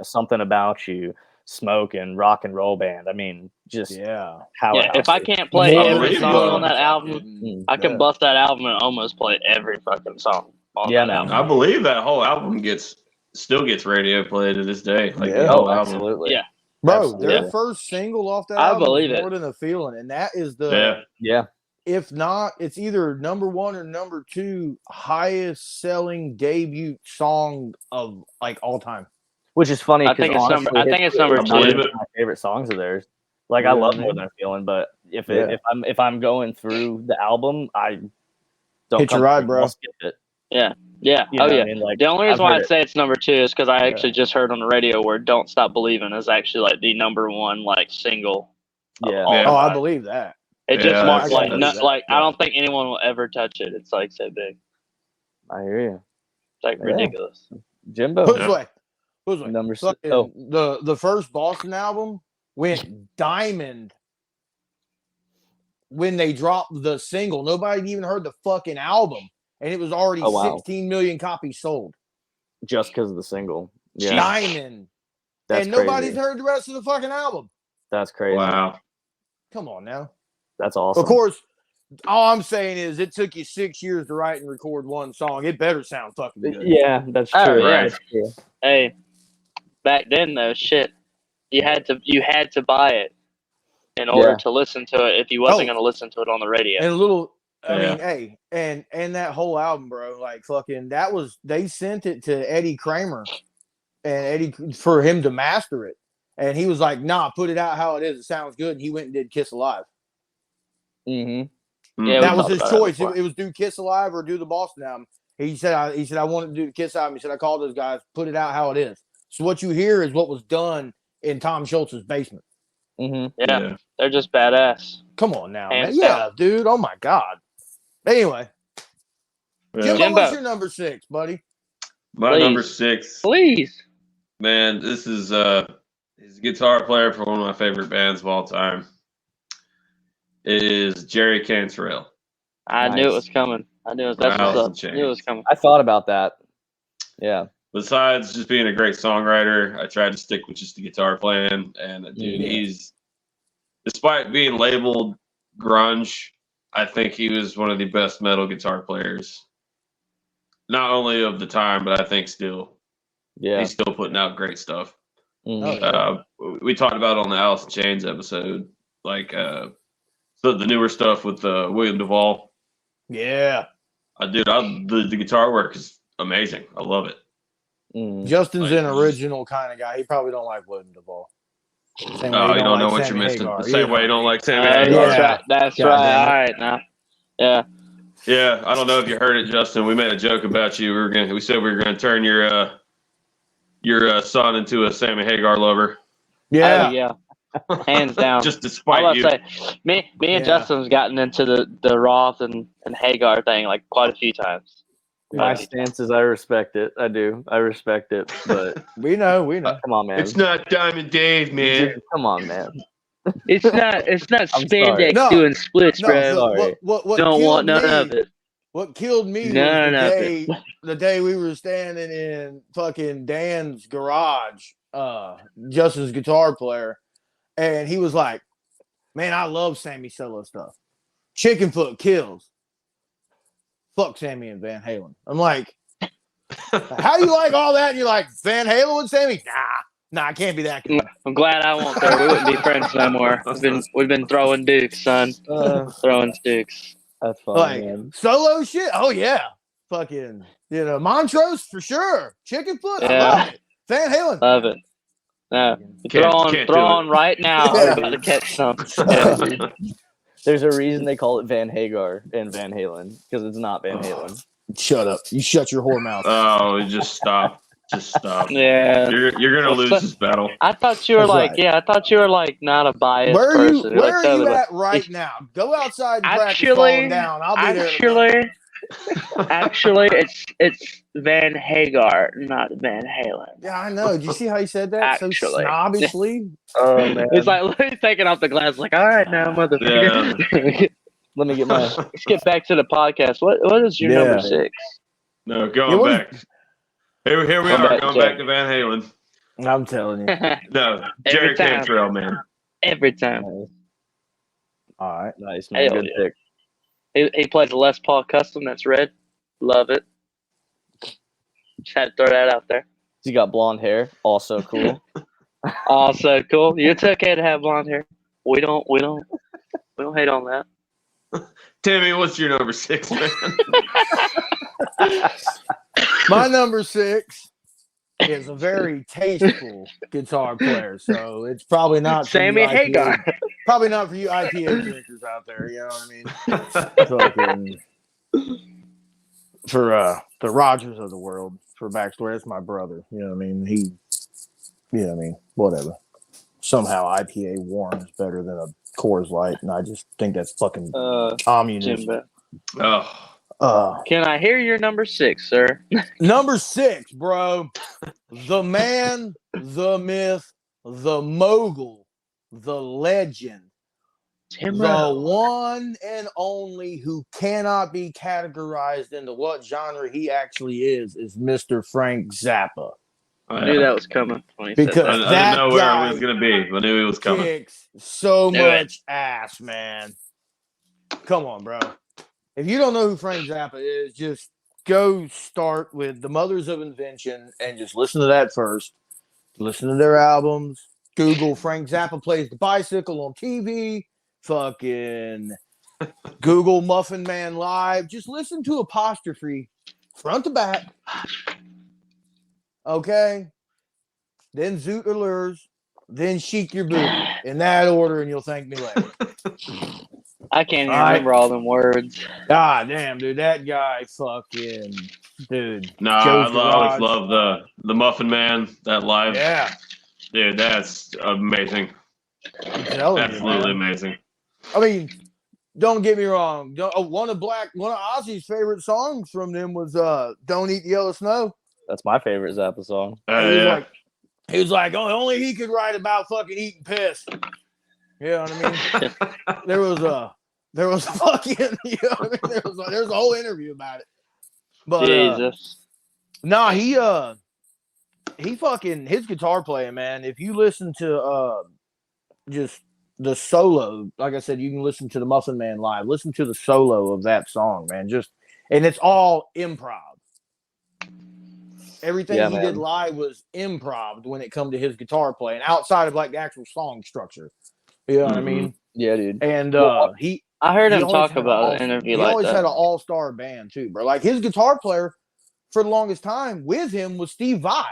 something about you, smoke and rock and roll band. I mean, just powerhouse. If I can't play every song on that album, I can bust that album and almost play every fucking song. Man. I believe that whole album still gets radio play to this day. Like the whole album. Absolutely. Yeah. Bro, their first single off that album is More Than a Feeling, and that is if not, it's either number 1 or number 2 highest selling debut song of like all time. Which is funny I because think it's honestly, number. I think it's number I not believe one it. of my favorite songs of theirs. Like I love More Than a Feeling, but if I'm going through the album, I don't Hitch a ride, bro. I'll skip it. Yeah. You know Oh what yeah. I mean? Like, The only reason I've why heard I say it's number 2 is because I actually just heard on the radio where "Don't Stop Believing" is actually like the number 1 like single. Yeah. Oh, I believe that. It just marked like that. I don't think anyone will ever touch it. It's like so big. I hear you. It's like ridiculous. Jimbo. Who's way? Number 6. The first Boston album went diamond when they dropped the single. Nobody even heard the fucking album, and it was already 16 million copies sold. Just because of the single. Yeah. Diamond. That's and crazy. nobody's heard the rest of the fucking album. That's crazy. Wow. Come on now. That's awesome. Of course, all I'm saying is it took you 6 years to write and record one song. It better sound fucking good. Yeah, that's true. Yeah. That's true. Hey, back then though, shit, you had to buy it in order to listen to it if you wasn't going to listen to it on the radio. And a little, I mean, hey, and that whole album, bro, like fucking, they sent it to Eddie Kramer, and Eddie for him to master it, and he was like, "Nah, put it out how it is. It sounds good." And he went and did "Kiss Alive." Mm-hmm. Yeah, that was his choice. It was do "Kiss Alive" or do the Boston album. He said, I wanted to do the Kiss album. He said, I called those guys, put it out how it is. So what you hear is what was done in Tom Schultz's basement. Mm-hmm. Yeah, they're just badass. Come on now, man. Yeah, dude. Oh my God. Anyway, Jimbo, what's your number 6, buddy? My number 6. Please. Man, this is he's a guitar player for one of my favorite bands of all time. It is Jerry Cantrell. I knew it was coming. I knew it was coming. I thought about that. Yeah. Besides just being a great songwriter, I tried to stick with just the guitar playing. And dude, he's, despite being labeled grunge, I think he was one of the best metal guitar players. Not only of the time, but I think still. Yeah. He's still putting out great stuff. Mm-hmm. We talked about it on the Alice in Chains episode, like so the newer stuff with William Duvall. Yeah. The guitar work is amazing. I love it. Justin's an original kind of guy. He probably don't like William Duvall. You don't know what you're missing. The same way you don't like Sammy Hagar. That's right. All right, now. Yeah. Yeah, I don't know if you heard it, Justin. We made a joke about you. We said we were gonna turn your son into a Sammy Hagar lover. Yeah. Yeah. Hands down. Just despite you. Me and Justin's gotten into the Roth and Hagar thing like quite a few times. My stance is I respect it. I do. I respect it. But we know. Come on, man. It's not Diamond Dave, man. Dude, come on, man. It's not spandex doing splits, bro. What don't want none of it. What killed me was the day we were standing in fucking Dan's garage, Justin's guitar player, and he was like, "Man, I love Sammy solo stuff. Chicken Foot kills. Fuck Sammy and Van Halen." I'm like, "How you like all that?" And you're like, "Van Halen with Sammy? Nah, I can't be that good." I'm glad I won't. We wouldn't be friends no more. We've been throwing dukes, son. Throwing dukes. That's funny. Man. Solo shit. Oh yeah, fucking Montrose for sure. Chicken Foot. I love it. Van Halen. Love it. No, throw on right now. We're about to catch some. There's a reason they call it Van Hagar and Van Halen because it's not Van Halen. Shut up! You shut your whore mouth. Oh, just stop. Just stop. Yeah, you're gonna lose this battle. I thought you were I thought you were like not a biased person. Where are you at right now? Go outside and practice falling down. I'll be there. Actually, it's Van Hagar, not Van Halen. Yeah, I know. Did you see how he said that? So snobbishly. Oh man, it's like taking off the glass. Like, all right, now, motherfucker. Yeah. Let me get my. Let's get back to the podcast. What is your number 6? No, going back. Here we are, going back to Van Halen. I'm telling you. No, Jerry Cantrell, man. Every time. All right. Nice, man. Good pick. He plays a Les Paul Custom. That's red. Love it. Just had to throw that out there. He got blonde hair. Also cool. Also cool. It's okay to have blonde hair. We don't hate on that. Timmy, what's your number 6, man? My number 6 is a very tasteful guitar player, so it's probably not for Sammy you Hagar. Probably not for you IPA drinkers out there. You know what I mean? For the Rogers of the world, for backstory, that's my brother. You know what I mean? Whatever. Somehow IPA warm is better than a Coors Light, and I just think that's fucking communism. Can I hear your number 6, sir? Number 6, bro. The man, the myth, the mogul, the legend, the one and only who cannot be categorized into what genre he actually is Mr. Frank Zappa. I knew that was coming. Because I didn't know where it was going to be. I knew he was coming. Kicks so much ass, man. Come on, bro. If you don't know who Frank Zappa is, just go start with The Mothers of Invention and just listen to that first. Listen to their albums. Google Frank Zappa plays the bicycle on TV. Fucking Google Muffin Man Live. Just listen to Apostrophe front to back. Okay? Then Zoot Allures. Then Chic Your Booty. In that order, and you'll thank me later. I can't even remember all them words. God damn, dude. That guy fucking... Dude. No, I always love the Muffin Man, that live. Yeah. Dude, that's amazing. Absolutely amazing. I mean, don't get me wrong. One of Ozzy's favorite songs from them was "Don't Eat the Yellow Snow." That's my favorite Zappa song. He was like, oh, only he could write about fucking eating piss. You know what I mean? there was a fucking, you know what I mean? There was a whole interview about it. But Jesus. he fucking, his guitar playing, man. If you listen to just the solo, like I said, you can listen to the Muffin Man Live. Listen to the solo of that song, man. And it's all improv. Everything he did live was improv when it come to his guitar playing, outside of like the actual song structure. You know what I mean? Yeah, dude. And I heard him talk about an interview like that. He always had an all-star band too, bro. Like his guitar player for the longest time with him was Steve Vai.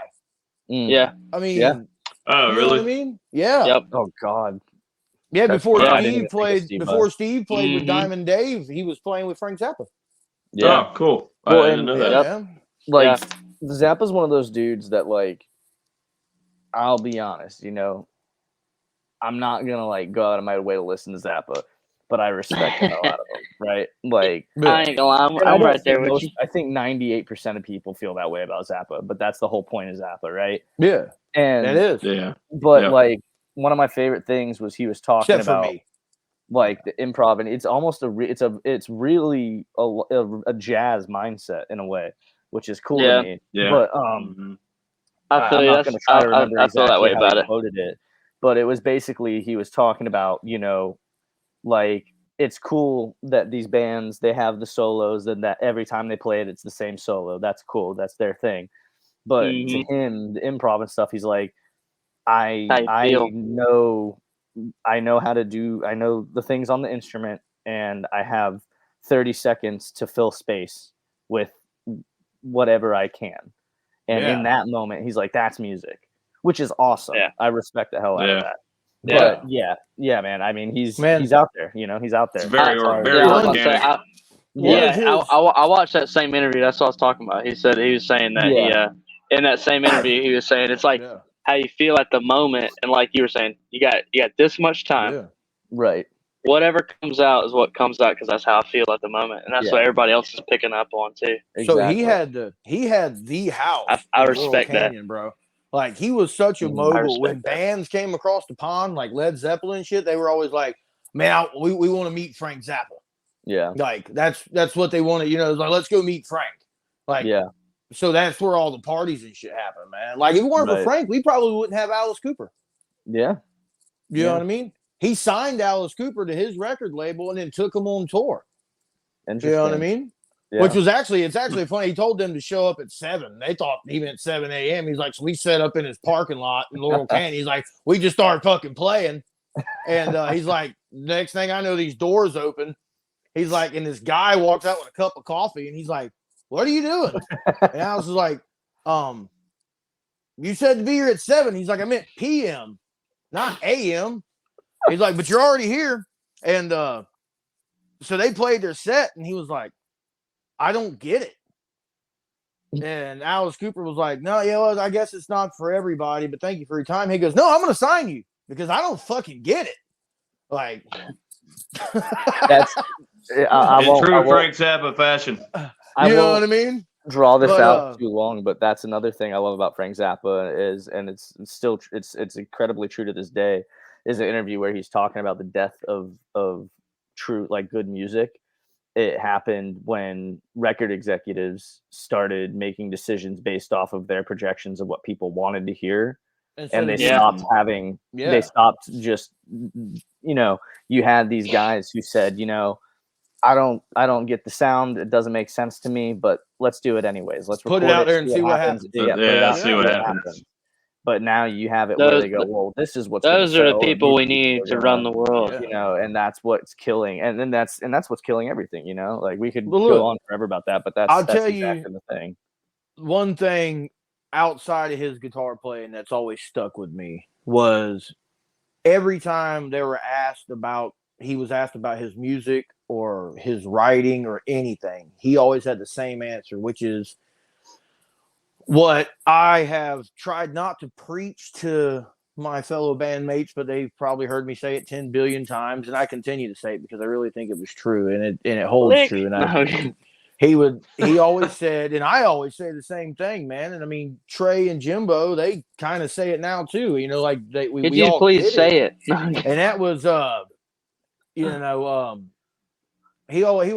Yeah. I mean, oh, you really? know what I mean? Yeah. Yep. Oh God. Yeah, before Steve played with Diamond Dave, he was playing with Frank Zappa. Yeah. Oh, cool. Well, I didn't know that. Yeah. Like Zappa's one of those dudes that, like, I'll be honest, you know, I'm not gonna like go out of my way to listen to Zappa, but I respect the hell out of him, right? Like, I ain't gonna lie, I'm right there with you. I think 98% of people feel that way about Zappa, but that's the whole point of Zappa, right? Yeah, and it is. Yeah, but like one of my favorite things was he was talking Except about for me. like the improv, and it's almost it's really a jazz mindset in a way, which is cool to me. Yeah, but I feel I'm not going to try to remember I feel that way exactly how about he it. quoted it, but it was basically he was talking about, you know, like it's cool that these bands, they have the solos and that every time they play it, it's the same solo. That's cool. That's their thing. But to him, the improv and stuff, he's like, I know how to do, I know the things on the instrument, and I have 30 seconds to fill space with whatever I can. And in that moment, he's like, that's music, which is awesome. Yeah. I respect the hell out of that. Yeah. But yeah, man. I mean, he's out there, you know, he's out there. It's very organic. I watched that same interview. That's what I was talking about. He was saying that he in that same interview, he was saying it's like how you feel at the moment, and like you were saying, you got this much time. Yeah. Right. Whatever comes out is what comes out, because that's how I feel at the moment, and that's what everybody else is picking up on too. Exactly. So he had the house. I respect Canyon, bro. Like he was such a mogul. When bands came across the pond, like Led Zeppelin and shit, they were always like, "Man, we want to meet Frank Zappa." Yeah, like that's what they wanted. You know, like let's go meet Frank. Like so that's where all the parties and shit happen, man. Like if it weren't for Frank, we probably wouldn't have Alice Cooper. Yeah, you know what I mean? He signed Alice Cooper to his record label and then took him on tour. You know what I mean? Yeah. Which was it's actually funny. He told them to show up at 7. They thought he meant 7 a.m. He's like, so we set up in his parking lot in Laurel Canyon. He's like, we just started fucking playing. And he's like, next thing I know, these doors open. He's like, and this guy walks out with a cup of coffee and he's like, what are you doing? And I was like, you said to be here at 7. He's like, I meant PM, not AM. He's like, but you're already here. And so they played their set, and he was like, I don't get it. And Alice Cooper was like, no, yeah, well, I guess it's not for everybody, but thank you for your time. He goes, no, I'm going to sign you because I don't fucking get it. Like, that's in true Frank Zappa fashion. You know what I mean? Draw this out too long, but that's another thing I love about Frank Zappa is, and it's still it's incredibly true to this day, is an interview where he's talking about the death of true, like, good music. It happened when record executives started making decisions based off of their projections of what people wanted to hear. And they stopped having, they stopped just, you had these guys who said, I don't get the sound. It doesn't make sense to me, but let's do it anyways. Let's put it out there and see what happens. Yeah, see what happens. But now you have it where they go, well, this is what's those are the people we need to run the world, and that's what's killing, and then that's what's killing everything, Like, we could go on forever about that, but that's tell exactly you the thing. One thing outside of his guitar playing that's always stuck with me was every time he was asked about his music or his writing or anything, he always had the same answer, which is what I have tried not to preach to my fellow bandmates, but they've probably heard me say it 10 billion times, and I continue to say it because I really think it was true, and it holds true. And he always said, and I always say the same thing, man. And I mean, Trey and Jimbo, they kind of say it now too. Like Could you all please say it? And that was, he would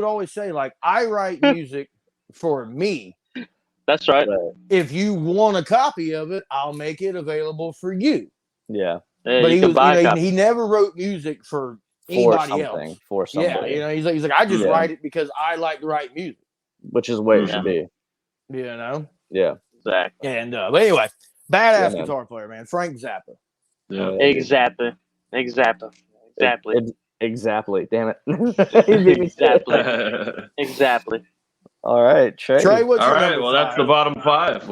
always say, like, I write music for me. That's right. If you want a copy of it, I'll make it available for you. Yeah. But he never wrote music for anybody else. For somebody. Yeah, he's like, I just write it because I like to write music. Which is the way it should be. Yeah. Exactly. And but anyway, badass guitar player, man. Frank Zappa. Yeah. Exactly. Exactly. Damn it. Exactly. All right, Trey. Trey, what's all right. Well, that's the bottom 5.